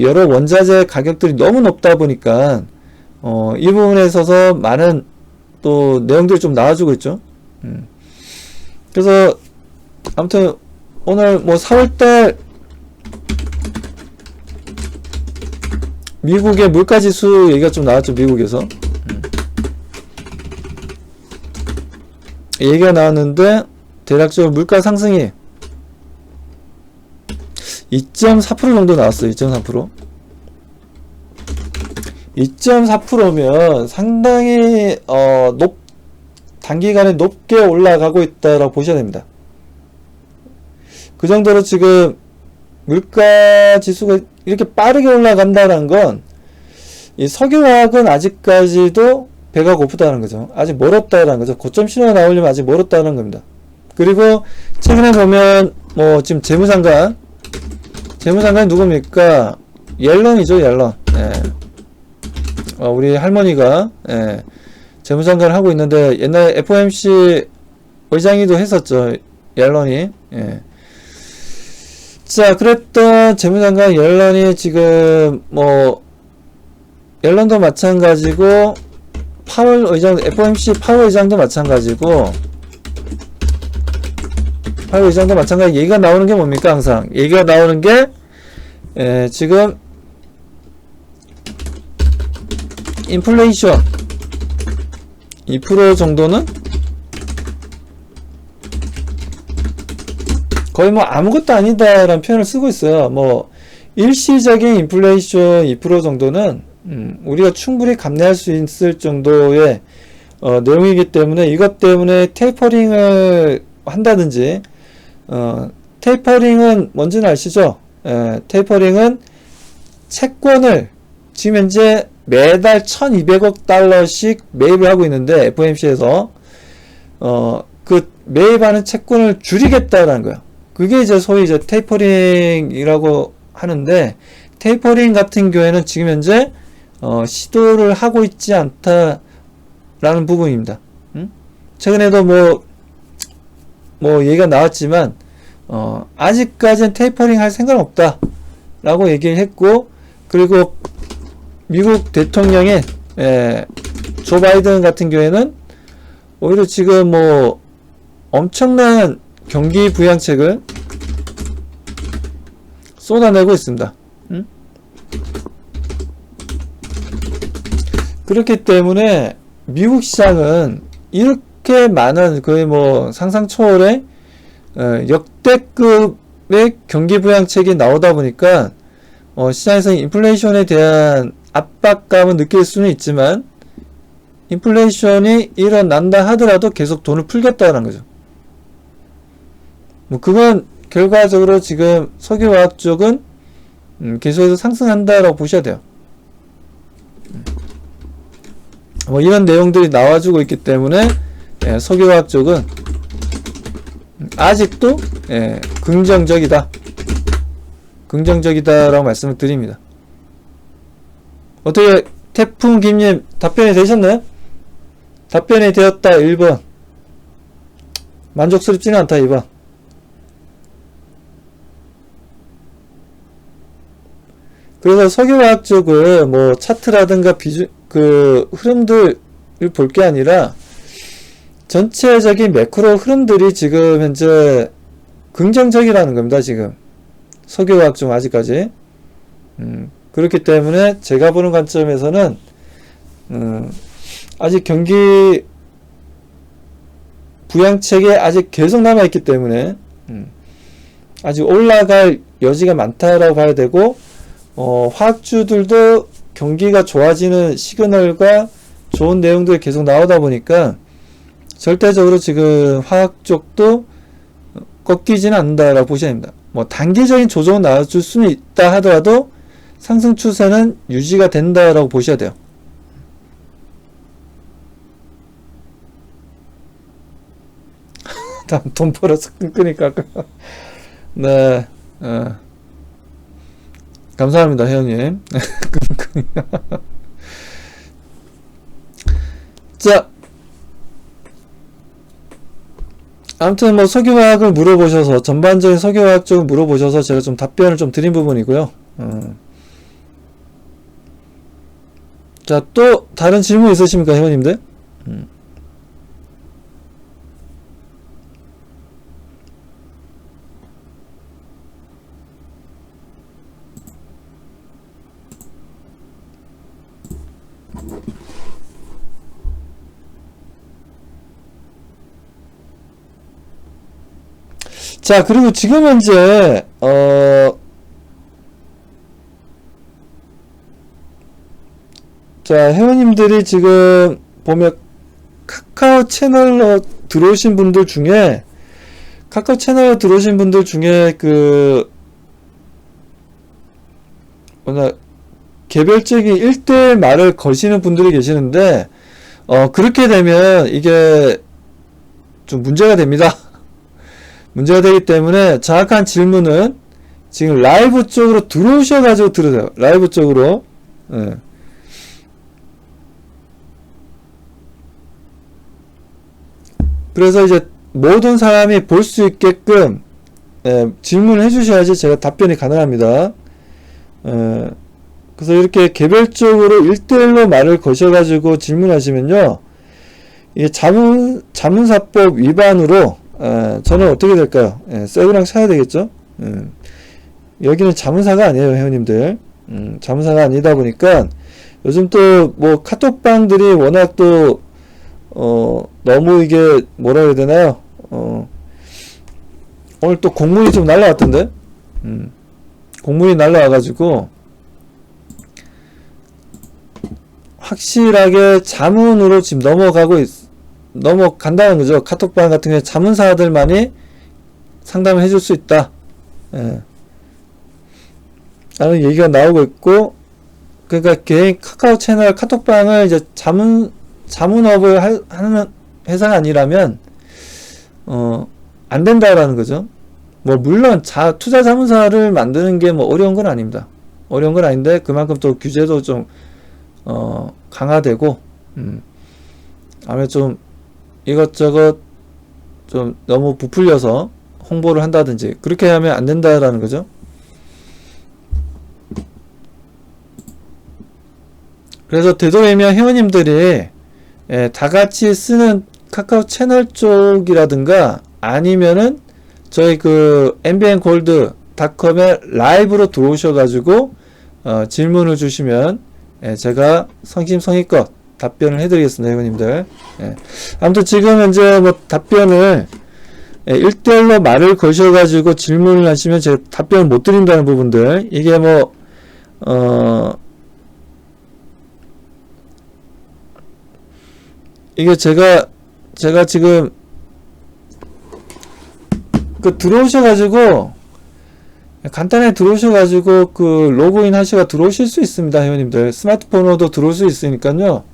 S1: 여러 원자재 가격들이 너무 높다 보니까 이 부분에 있어서 많은 또 내용들이 좀 나와주고 있죠. 그래서 아무튼 오늘 뭐 4월달 미국의 물가지수 얘기가 좀 나왔죠. 미국에서 얘기가 나왔는데 대략적으로 물가 상승이 2.4% 정도 나왔어요. 2.4%. 2.4%면 상당히 단기간에 높게 올라가고 있다라고 보셔야 됩니다. 그 정도로 지금 물가 지수가 이렇게 빠르게 올라간다는 건 이 석유화학은 아직까지도 배가 고프다는 거죠. 아직 멀었다는 거죠. 고점 신호가 나오려면 아직 멀었다는 겁니다. 그리고 최근에 보면 뭐 지금 재무장관이 누굽니까? 옐런이죠. 옐런. 예. 우리 할머니가 재무장관을 하고 있는데 옛날에 FOMC 의장이도 했었죠. 옐런이. 예. 자, 그랬던 재무장관 옐런이 지금 뭐 옐런도 마찬가지고 파월 의장, FOMC 파월 의장도 마찬가지고 파월 의장도 마찬가지. 얘기가 나오는 게 뭡니까? 항상 얘기가 나오는 게 지금 인플레이션 2% 정도는 거의 뭐 아무것도 아니다라는 표현을 쓰고 있어요. 뭐 일시적인 인플레이션 2% 정도는 우리가 충분히 감내할 수 있을 정도의 내용이기 때문에 이것 때문에 테이퍼링을 한다든지 테이퍼링은 뭔지는 아시죠? 테이퍼링은 채권을 지금 현재 매달 1200억 달러씩 매입을 하고 있는데 FOMC에서 그 매입하는 채권을 줄이겠다라는 거예요. 그게 이제 소위 이제 테이퍼링이라고 하는데 테이퍼링 같은 경우에는 지금 현재 시도를 하고 있지 않다라는 부분입니다. 최근에도 뭐 얘기가 나왔지만 아직까지는 테이퍼링 할 생각은 없다 라고 얘기를 했고, 그리고 미국 대통령의 조 바이든 같은 경우에는 오히려 지금 뭐 엄청난 경기 부양책을 쏟아내고 있습니다. 그렇기 때문에 미국 시장은 이렇게 많은 거의 뭐 상상 초월의 역대급의 경기 부양책이 나오다 보니까 시장에서 인플레이션에 대한 압박감은 느낄 수는 있지만 인플레이션이 일어난다 하더라도 계속 돈을 풀겠다는 거죠. 뭐 그건 결과적으로 지금 석유화학 쪽은 계속해서 상승한다라고 보셔야 돼요. 뭐 이런 내용들이 나와주고 있기 때문에 석유화학 쪽은 아직도 긍정적이다라고 말씀을 드립니다. 어떻게 태풍 김님 답변이 되셨나요? 답변이 되었다 1번, 만족스럽지는 않다 2번. 그래서 석유화학 쪽을 뭐 차트라든가 흐름들을 볼 게 아니라 전체적인 매크로 흐름들이 지금 현재 긍정적이라는 겁니다. 지금 석유화학 쪽 아직까지. 그렇기 때문에 제가 보는 관점에서는 아직 경기 부양책에 아직 계속 남아있기 때문에 아직 올라갈 여지가 많다라고 봐야 되고, 화학주들도 경기가 좋아지는 시그널과 좋은 내용들이 계속 나오다 보니까 절대적으로 지금 화학 쪽도 꺾이지는 않는다라고 보셔야 됩니다. 뭐 단기적인 조정은 나와줄 수는 있다 하더라도 상승 추세는 유지가 된다라고 보셔야 돼요. 돈 벌어서 끈끈이까. 네, 감사합니다, 회원님. 자, 아무튼 뭐 석유화학을 물어보셔서, 전반적인 석유화학 쪽을 물어보셔서 제가 좀 답변을 좀 드린 부분이고요. 자, 또 다른 질문 있으십니까, 회원님들? 자, 그리고 지금 현재 자, 회원님들이 지금 보면 카카오 채널로 들어오신 분들 중에 그 뭐냐, 개별적인 1대1 말을 거시는 분들이 계시는데 그렇게 되면 이게 좀 문제가 됩니다. 문제가 되기 때문에 정확한 질문은 지금 라이브 쪽으로 들어오셔가지고 들으세요. 라이브 쪽으로. 예. 그래서 이제 모든 사람이 볼 수 있게끔 질문을 해주셔야지 제가 답변이 가능합니다. 그래서 이렇게 개별적으로 1대1로 말을 거셔가지고 질문하시면요, 이게 자문사법 위반으로 저는 어떻게 될까요? 쇠고랑 쳐야 되겠죠? 여기는 자문사가 아니에요, 회원님들. 자문사가 아니다 보니까 요즘 또 뭐 카톡방들이 워낙 또 너무 이게 뭐라 해야 되나요? 오늘 또 공문이 좀 날라왔던데? 공문이 날라와가지고 확실하게 자문으로 지금 넘어간다는 거죠. 카톡방 같은 경우에 자문사들만이 상담을 해줄 수 있다. 라는 얘기가 나오고 있고, 그러니까 개인 카카오 채널 카톡방을 이제 자문업을 하는 회사가 아니라면 안 된다라는 거죠. 뭐 물론 투자 자문사를 만드는 게 뭐 어려운 건 아닙니다. 어려운 건 아닌데 그만큼 또 규제도 좀 강화되고 아무래도 좀 이것저것 좀 너무 부풀려서 홍보를 한다든지 그렇게 하면 안 된다라는 거죠. 그래서 되도록이면 회원님들이 다같이 쓰는 카카오 채널 쪽이라든가 아니면은 저희 그 mbnggold.com에 라이브로 들어오셔가지고 질문을 주시면 제가 성심성의껏 답변을 해드리겠습니다, 회원님들. 아무튼 지금 현재 뭐 답변을 1대1로 말을 거셔가지고 질문을 하시면 제가 답변을 못 드린다는 부분들, 이게 뭐 이게 제가 지금 그 들어오셔가지고 간단하게 들어오셔가지고 그 로그인 하셔가 들어오실 수 있습니다, 회원님들. 스마트폰으로도 들어올 수 있으니까요.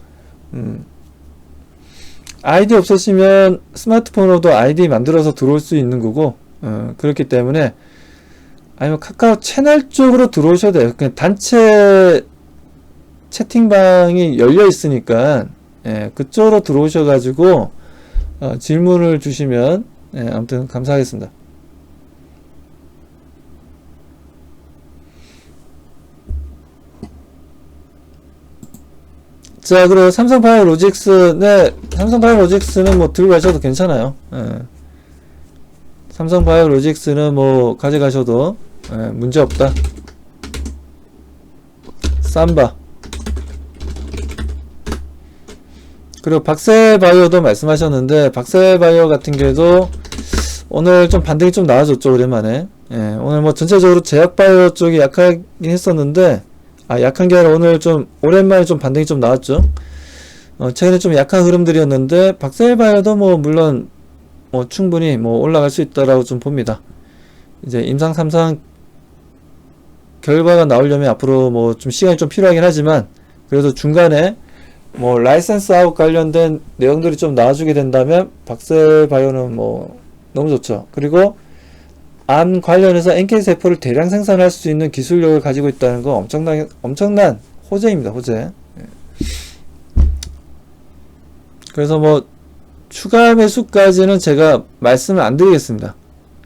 S1: 아이디 없으시면 스마트폰으로도 아이디 만들어서 들어올 수 있는 거고, 그렇기 때문에 아니면 카카오 채널 쪽으로 들어오셔도 돼요. 그냥 단체 채팅방이 열려 있으니까 그쪽으로 들어오셔가지고 질문을 주시면 아무튼 감사하겠습니다. 자, 그리고 삼성바이오로직스, 삼성바이오로직스는 뭐 들고 가셔도 괜찮아요. 삼성바이오로직스는 뭐 가져가셔도 문제 없다. 삼바. 그리고 박세바이오도 말씀하셨는데, 박세바이오 같은 경우도 오늘 좀 반등이 좀 나와줬죠, 오랜만에. 오늘 뭐 전체적으로 제약바이오 쪽이 약하긴 했었는데, 약한 게 아니라 오늘 좀 오랜만에 좀 반등이 좀 나왔죠. 최근에 좀 약한 흐름들이었는데, 박세바이오도 뭐 물론 뭐 충분히 뭐 올라갈 수 있다라고 좀 봅니다. 이제 임상 3상 결과가 나오려면 앞으로 뭐 좀 시간이 좀 필요하긴 하지만, 그래도 중간에 뭐 라이센스 아웃 관련된 내용들이 좀 나와주게 된다면 박세바이오는 뭐 너무 좋죠. 그리고 암 관련해서 NK 세포를 대량 생산할 수 있는 기술력을 가지고 있다는 거 엄청난 호재입니다. 호재. 그래서 뭐 추가 매수까지는 제가 말씀을 안 드리겠습니다.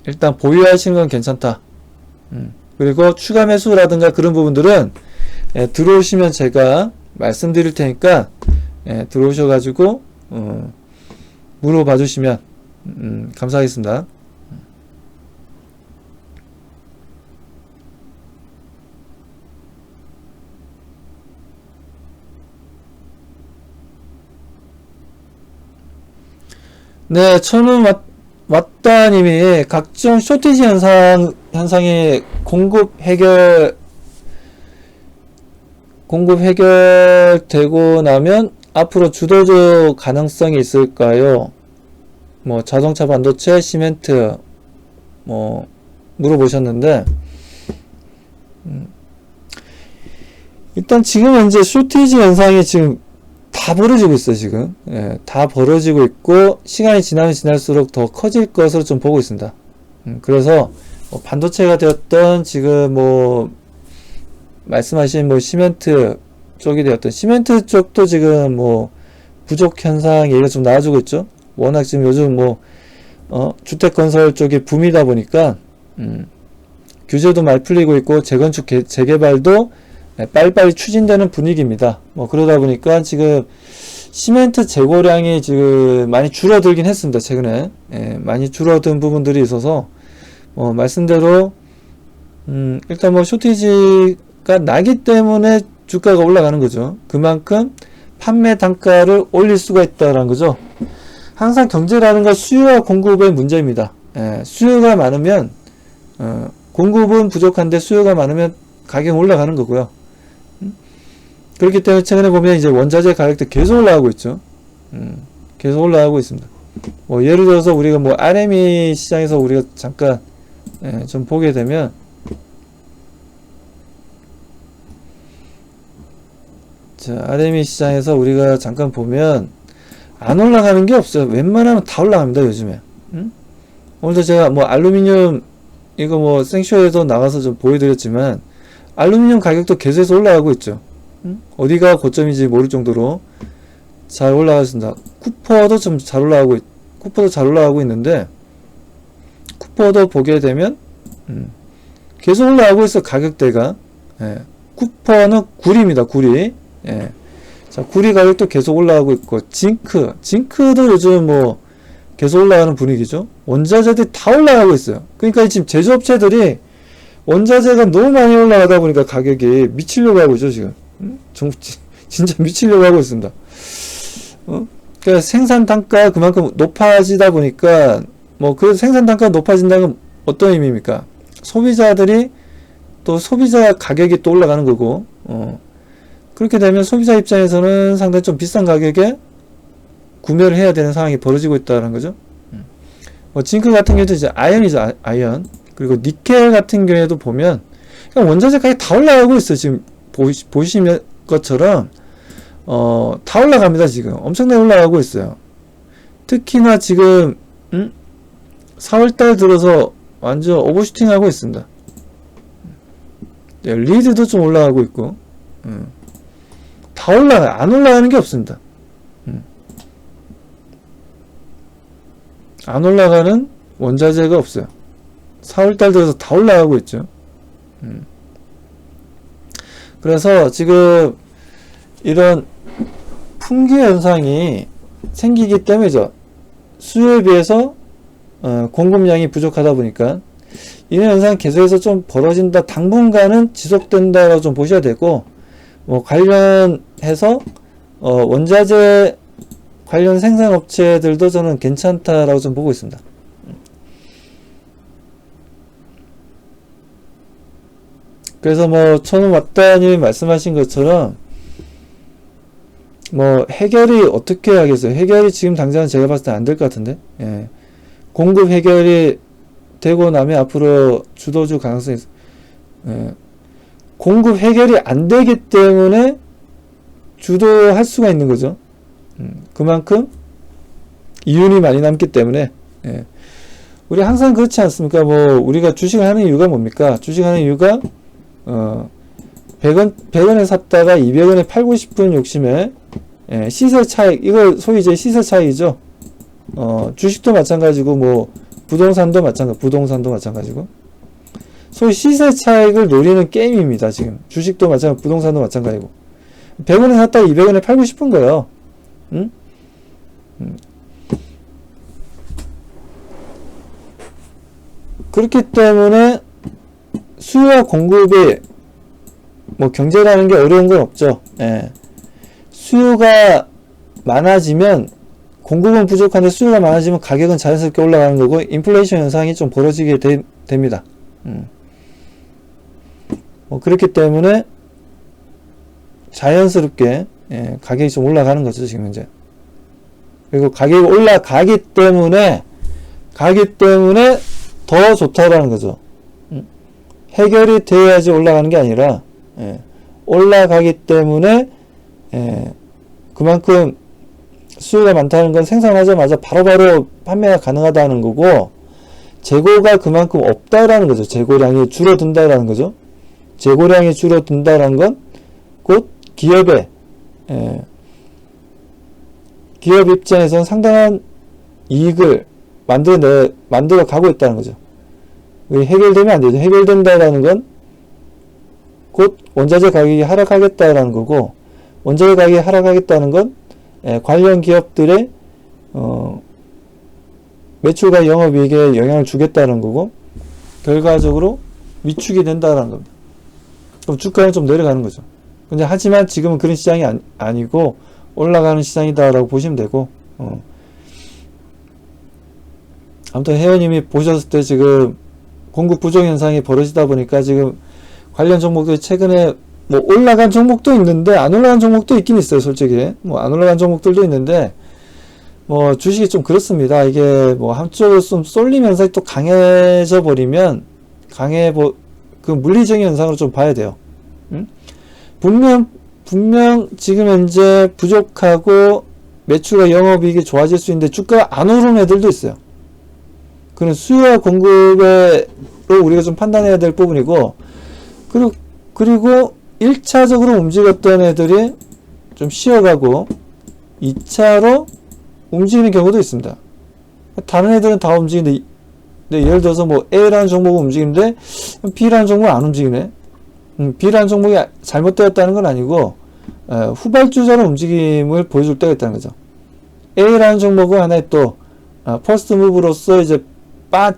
S1: 일단 보유하시는 건 괜찮다. 그리고 추가 매수라든가 그런 부분들은 들어오시면 제가 말씀드릴 테니까 들어오셔가지고 물어봐 주시면 감사하겠습니다. 네, 천운 왔다님이 각종 쇼티지 현상의 공급 해결되고 나면 앞으로 주도주 가능성이 있을까요? 뭐 자동차 반도체, 시멘트 뭐 물어보셨는데 일단 지금 현재 쇼티지 현상이 지금 다 벌어지고 있어요. 지금 다 벌어지고 있고 시간이 지나면 지날수록 더 커질 것으로 좀 보고 있습니다. 그래서 뭐 반도체가 되었던 지금 뭐 말씀하신 뭐 시멘트 쪽이 되었던 시멘트 쪽도 지금 뭐 부족 현상 얘기가 좀 나와주고 있죠. 워낙 지금 요즘 뭐 주택 건설 쪽이 붐이다 보니까 규제도 많이 풀리고 있고 재건축 재개발도 빨리빨리 추진되는 분위기입니다. 뭐 그러다 보니까 지금 시멘트 재고량이 지금 많이 줄어들긴 했습니다. 최근에 많이 줄어든 부분들이 있어서 말씀대로 일단 뭐 쇼티지가 나기 때문에 주가가 올라가는 거죠. 그만큼 판매 단가를 올릴 수가 있다라는 거죠. 항상 경제라는 건 수요와 공급의 문제입니다. 수요가 많으면 공급은 부족한데 수요가 많으면 가격이 올라가는 거고요. 그렇기 때문에 최근에 보면 이제 원자재 가격도 계속 올라가고 있죠. 계속 올라가고 있습니다. 뭐 예를 들어서 우리가 뭐 RME 시장에서 우리가 잠깐 좀 보게 되면 자, RME 시장에서 우리가 잠깐 보면 안 올라가는 게 없어요. 웬만하면 다 올라갑니다, 요즘에. 오늘도 제가 뭐 알루미늄 이거 뭐 생쇼에서 나가서 좀 보여드렸지만 알루미늄 가격도 계속해서 올라가고 있죠. 어디가 고점인지 모를 정도로 잘 올라가습니다. 쿠퍼도 좀 잘 올라가고 있는데 쿠퍼도 보게 되면 계속 올라가고 있어. 가격대가 쿠퍼는 구리입니다. 구리. 자, 구리 가격도 계속 올라가고 있고 징크도 요즘 뭐 계속 올라가는 분위기죠. 원자재들이 다 올라가고 있어요. 그러니까 지금 제조업체들이 원자재가 너무 많이 올라가다 보니까 가격이 미치려고 하고 있죠, 지금. 진짜 미치려고 하고 있습니다. 그러니까 생산 단가가 그만큼 높아지다 보니까, 뭐, 그 생산 단가가 높아진다는 건 어떤 의미입니까? 소비자들이 또 소비자 가격이 또 올라가는 거고, 그렇게 되면 소비자 입장에서는 상당히 좀 비싼 가격에 구매를 해야 되는 상황이 벌어지고 있다는 거죠. 뭐, 징크 같은 경우도 이제 아연이죠, 아연. 그리고 니켈 같은 경우에도 보면, 그냥 원자재 가격이 다 올라가고 있어요, 지금. 보시면 것처럼 다 올라갑니다. 지금 엄청나게 올라가고 있어요. 특히나 지금 4월달 들어서 완전 오버슈팅 하고 있습니다. 리드도 좀 올라가고 있고 다 올라가요. 안 올라가는 게 없습니다. 안 올라가는 원자재가 없어요. 4월달 들어서 다 올라가고 있죠. 그래서 지금 이런 품귀 현상이 생기기 때문이죠. 수요에 비해서 공급량이 부족하다 보니까 이런 현상이 계속해서 좀 벌어진다. 당분간은 지속된다라고 좀 보셔야 되고, 뭐 관련해서 원자재 관련 생산업체들도 저는 괜찮다라고 좀 보고 있습니다. 그래서 뭐 천운 왔다님이 말씀하신 것처럼 뭐 해결이 어떻게 하겠어요? 해결이 지금 당장은 제가 봤을 때 안 될 것 같은데, 공급 해결이 되고 나면 앞으로 주도주 가능성이 있어요. 공급 해결이 안 되기 때문에 주도할 수가 있는 거죠. 그만큼 이윤이 많이 남기 때문에 우리 항상 그렇지 않습니까? 뭐 우리가 주식을 하는 이유가 뭡니까? 주식하는 이유가 100원에 샀다가 200원에 팔고 싶은 욕심에 시세 차익, 이거 소위 이제 시세 차익이죠. 주식도 마찬가지고 뭐 부동산도 마찬가지고 소위 시세 차익을 노리는 게임입니다. 지금 주식도 마찬가지고 부동산도 마찬가지고 100원에 샀다가 200원에 팔고 싶은 거예요. 응? 그렇기 때문에 수요와 공급이 뭐 경제라는 게 어려운 건 없죠. 수요가 많아지면 공급은 부족한데 수요가 많아지면 가격은 자연스럽게 올라가는 거고 인플레이션 현상이 좀 벌어지게 됩니다. 뭐 그렇기 때문에 자연스럽게 가격이 좀 올라가는 거죠, 지금 현재. 그리고 가격이 올라가기 때문에 더 좋다라는 거죠. 해결이 되어야지 올라가는 게 아니라 올라가기 때문에 그만큼 수요가 많다는 건 생산하자마자 바로바로 판매가 가능하다는 거고 재고가 그만큼 없다라는 거죠. 재고량이 줄어든다라는 거죠. 재고량이 줄어든다라는 건 곧 기업 입장에서는 상당한 이익을 만들어 가고 있다는 거죠. 해결되면 안 되죠. 해결된다라는 건 곧 원자재 가격이 하락하겠다라는 거고 원자재 가격이 하락하겠다는 건 관련 기업들의 매출과 영업이익에 영향을 주겠다는 거고 결과적으로 위축이 된다라는 겁니다. 그럼 주가는 좀 내려가는 거죠. 근데 하지만 지금은 그런 시장이 아니고 올라가는 시장이다라고 보시면 되고 아무튼 회원님이 보셨을 때 지금 공급 부족 현상이 벌어지다 보니까 지금 관련 종목들이 최근에 뭐 올라간 종목도 있는데 안 올라간 종목도 있긴 있어요. 솔직히 뭐 안 올라간 종목들도 있는데 뭐 주식이 좀 그렇습니다. 이게 뭐 한쪽으로 좀 쏠림 현상이 또 강해져 버리면 그 물리적인 현상으로 좀 봐야 돼요. 분명 지금 현재 부족하고 매출과 영업이익이 좋아질 수 있는데 주가가 안 오르는 애들도 있어요. 그는 수요와 공급으로 우리가 좀 판단해야 될 부분이고 그리고 1차적으로 움직였던 애들이 좀 쉬어가고 2차로 움직이는 경우도 있습니다. 다른 애들은 다 움직이는데 예를 들어서 뭐 A라는 종목은 움직이는데 B라는 종목은 안 움직이네. B라는 종목이 잘못되었다는 건 아니고 후발주자로 움직임을 보여줄 때가 있다는 거죠. A라는 종목은 하나의 또 퍼스트 무브로서 이제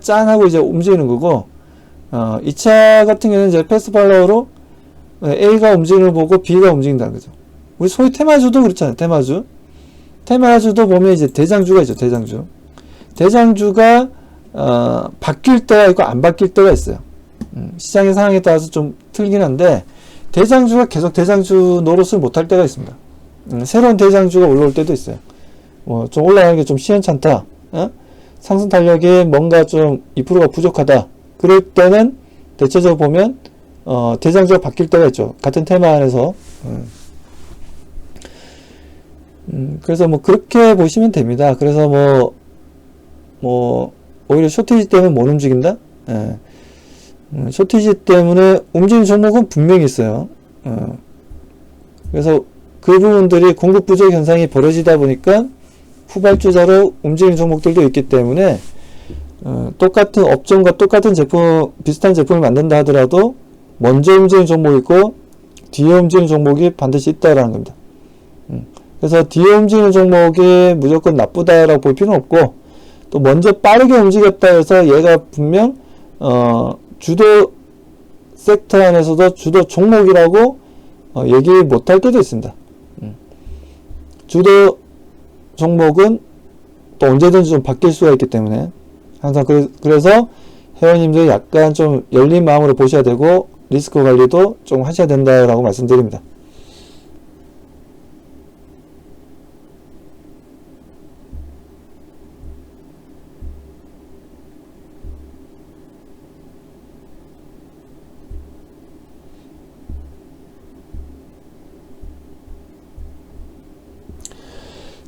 S1: 짠하고 이제 움직이는 거고 2차 같은 경우는 이제 패스트 팔로워로 A가 움직이는 걸 보고 B가 움직인다는 거죠. 우리 소위 테마주도 그렇잖아요. 테마주도 보면 이제 대장주가 있죠. 대장주가 바뀔 때가 있고 안 바뀔 때가 있어요. 시장의 상황에 따라서 좀 틀리긴 한데 대장주가 계속 대장주 노릇을 못할 때가 있습니다. 새로운 대장주가 올라올 때도 있어요. 좀 올라가는 게 좀 시원찮다. 상승 탄력이 뭔가 좀 2%가 부족하다. 그럴 때는 대체적으로 보면 대장주가 바뀔 때가 있죠. 같은 테마 안에서. 그래서 뭐 그렇게 보시면 됩니다. 그래서 뭐 오히려 쇼티지 때문에 못 움직인다? 쇼티지 때문에 움직이는 종목은 분명히 있어요. 그래서 그 부분들이 공급 부족 현상이 벌어지다 보니까 후발주자로 움직이는 종목들도 있기 때문에 똑같은 업종과 똑같은 비슷한 제품을 만든다 하더라도 먼저 움직이는 종목이 있고 뒤에 움직이는 종목이 반드시 있다라는 겁니다. 그래서 뒤에 움직이는 종목이 무조건 나쁘다라고 볼 필요는 없고 또 먼저 빠르게 움직였다 해서 얘가 분명 주도 섹터 안에서도 주도 종목이라고 얘기 못할 때도 있습니다. 주도 종목은 또 언제든지 좀 바뀔 수가 있기 때문에 항상 그래서 회원님들 약간 좀 열린 마음으로 보셔야 되고 리스크 관리도 좀 하셔야 된다라고 말씀드립니다.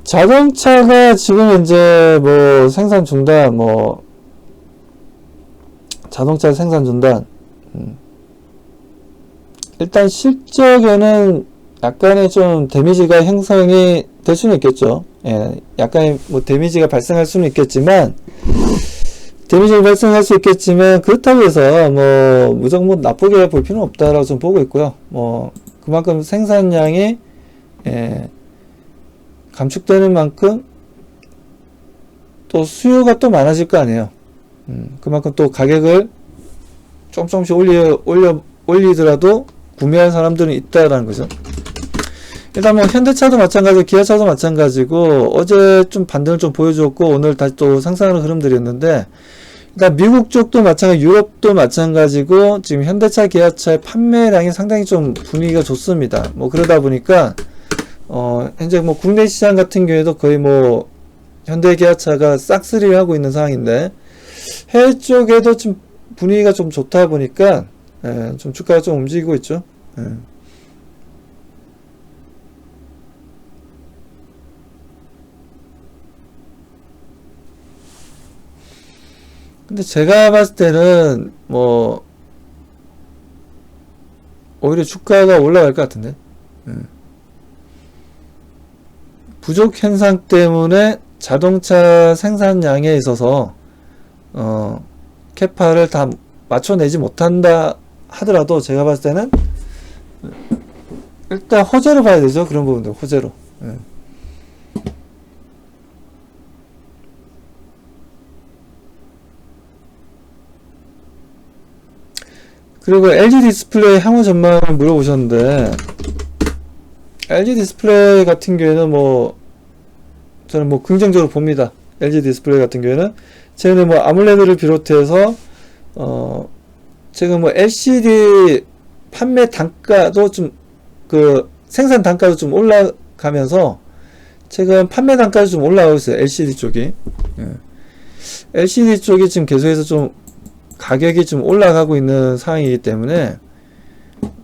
S1: 자동차가 지금 이제 뭐 생산 중단 자동차 생산 중단. 일단 실적에는 약간의 좀 데미지가 형성이 될 수는 있겠죠. 예, 약간의 뭐 데미지가 발생할 수는 있겠지만, 데미지가 발생할 수 있겠지만, 그렇다고 해서 뭐 무조건 뭐 나쁘게 볼 필요는 없다라고 좀 보고 있고요. 뭐 그만큼 생산량이 감축되는 만큼 또 수요가 또 많아질 거 아니에요. 그만큼 또 가격을 조금씩 올리더라도 구매할 사람들은 있다라는 거죠. 일단 뭐 현대차도 마찬가지고 기아차도 마찬가지고 어제 좀 반등을 좀 보여줬고 오늘 다시 또 상승하는 흐름들이었는데, 일단 미국 쪽도 마찬가지, 유럽도 마찬가지고 지금 현대차, 기아차의 판매량이 상당히 좀 분위기가 좋습니다. 뭐 그러다 보니까 현재 뭐 국내 시장 같은 경우에도 거의 뭐 현대, 기아차가 싹쓸이를 하고 있는 상황인데, 해외 쪽에도 좀 분위기가 좀 좋다 보니까 좀 주가가 좀 움직이고 있죠. 근데 제가 봤을 때는 뭐 오히려 주가가 올라갈 것 같은데, 부족 현상 때문에 자동차 생산량에 있어서 캐파를 다 맞춰내지 못한다 하더라도 제가 봤을 때는 일단 호재로 봐야 되죠. 그런 부분들 호재로. 그리고 LG 디스플레이 향후 전망을 물어보셨는데, LG 디스플레이 같은 경우에는 뭐 저는 뭐 긍정적으로 봅니다. LG 디스플레이 같은 경우에는 최근에 뭐 아몰레드를 비롯해서 지금 뭐 LCD 판매 단가도 좀 그 생산 단가도 좀 올라가면서 최근 판매 단가도 좀 올라가고 있어요. LCD 쪽이. LCD 쪽이 지금 계속해서 좀 가격이 좀 올라가고 있는 상황이기 때문에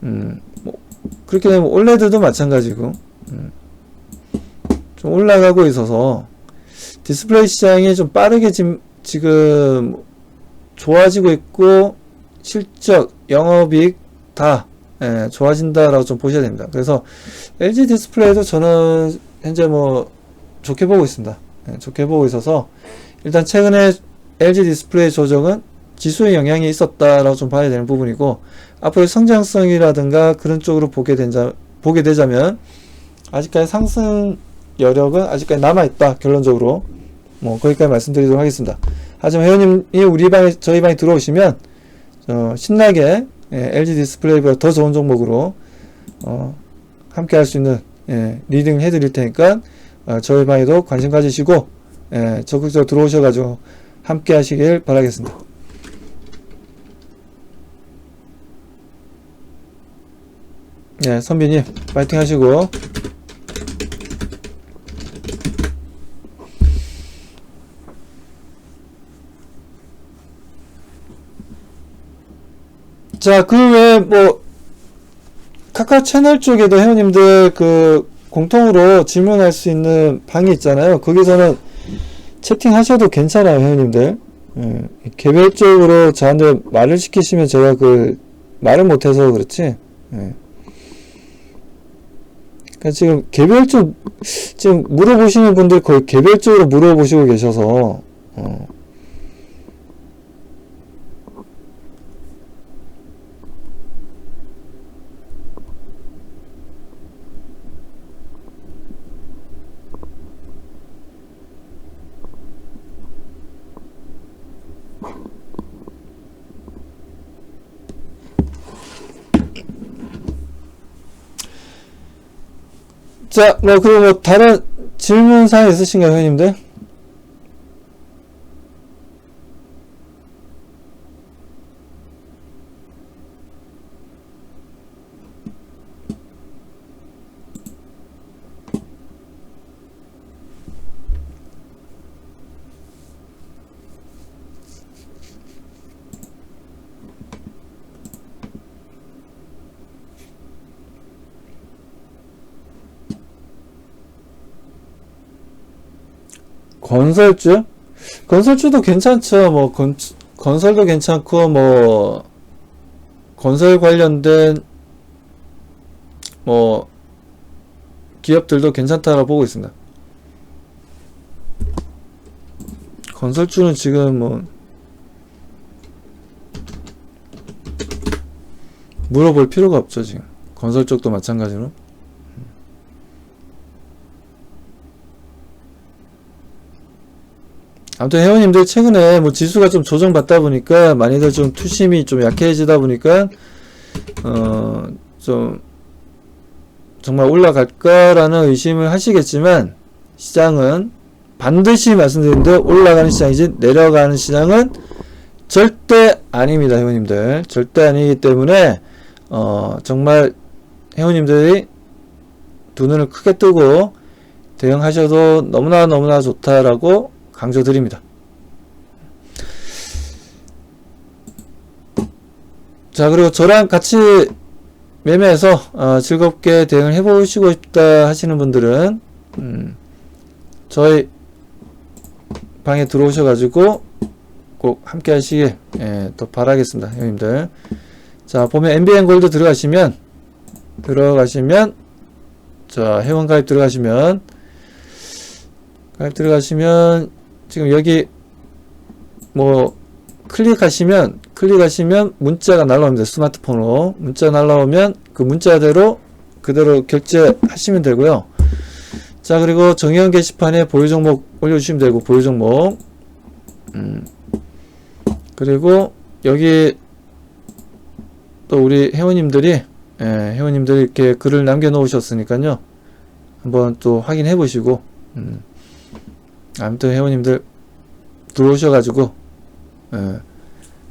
S1: 뭐 그렇게 되면 올레드도 마찬가지고 좀 올라가고 있어서 디스플레이 시장이 좀 빠르게 지금 좋아지고 있고 실적, 영업이익 다 좋아진다라고 좀 보셔야 됩니다. 그래서 LG 디스플레이도 저는 현재 뭐 좋게 보고 있습니다. 좋게 보고 있어서 일단 최근에 LG 디스플레이 조정은 지수에 영향이 있었다라고 좀 봐야 되는 부분이고, 앞으로 성장성이라든가 그런 쪽으로 보게 되자면 아직까지 상승 여력은 아직까지 남아있다. 결론적으로 뭐 거기까지 말씀드리도록 하겠습니다. 하지만 회원님이 저희 방에 들어오시면 신나게 LG 디스플레이보다 더 좋은 종목으로 함께 할 수 있는 리딩 해드릴 테니까 저희 방에도 관심 가지시고 적극적으로 들어오셔가지고 함께 하시길 바라겠습니다. 선비님 파이팅 하시고, 자, 그 외에 뭐 카카오 채널 쪽에도 회원님들 그 공통으로 질문할 수 있는 방이 있잖아요. 거기서는 채팅하셔도 괜찮아요, 회원님들. 개별적으로 저한테 말을 시키시면 제가 그 말을 못해서 그렇지. 그러니까 지금 물어보시는 분들 거의 개별적으로 물어보시고 계셔서 자, 그리고 뭐 다른 질문사항 있으신가요, 회원님들? 건설주? 건설주도 괜찮죠. 뭐 건설도 괜찮고, 뭐, 건설 관련된, 뭐, 기업들도 괜찮다고 보고 있습니다. 건설주는 지금 뭐, 물어볼 필요가 없죠, 지금. 건설 쪽도 마찬가지로. 아무튼 회원님들 최근에 뭐 지수가 좀 조정받다 보니까 많이들 좀 투심이 좀 약해지다 보니까 좀 정말 올라갈까라는 의심을 하시겠지만 시장은 반드시 말씀드리는데 올라가는 시장이지 내려가는 시장은 절대 아닙니다, 회원님들. 절대 아니기 때문에 정말 회원님들이 두 눈을 크게 뜨고 대응하셔도 너무나 좋다라고 강조드립니다. 자, 그리고 저랑 같이 매매해서 즐겁게 대응을 해보시고 싶다 하시는 분들은 저희 방에 들어오셔가지고 꼭 함께 하시길 또 바라겠습니다, 형님들. 자, 보면 MBN 골드 들어가시면 자, 회원 가입 들어가시면 지금 여기 뭐 클릭하시면 문자가 날라옵니다. 스마트폰으로 문자 날라오면 그 문자대로 그대로 결제하시면 되고요. 자, 그리고 정의원 게시판에 보유 종목 올려주시면 되고, 보유 종목 그리고 여기 또 우리 회원님들이 이렇게 글을 남겨 놓으셨으니까요, 한번 또 확인해 보시고 아무튼 회원님들 들어오셔가지고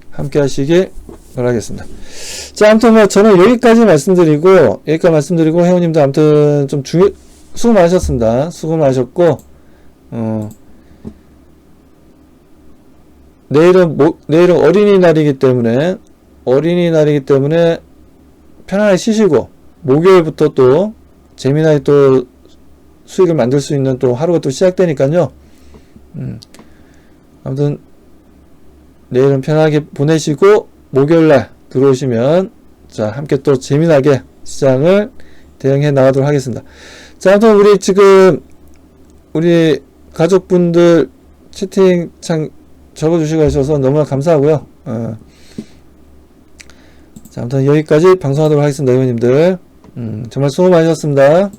S1: 함께 하시길 바라겠습니다. 자, 아무튼 뭐 저는 여기까지 말씀드리고 회원님들 아무튼 좀 수고 많으셨습니다. 수고 많으셨고 내일은 어린이날이기 때문에 편안하게 쉬시고 목요일부터 또 재미나게 또 수익을 만들 수 있는 또 하루가 또 시작되니까요. 아무튼 내일은 편하게 보내시고 목요일날 들어오시면 자, 함께 또 재미나게 시장을 대응해 나가도록 하겠습니다. 자, 아무튼 우리 가족분들 채팅창 적어주시고 하셔서 너무나 감사하고요. 자, 아무튼 여기까지 방송하도록 하겠습니다, 회원님들. 정말 수고 많으셨습니다.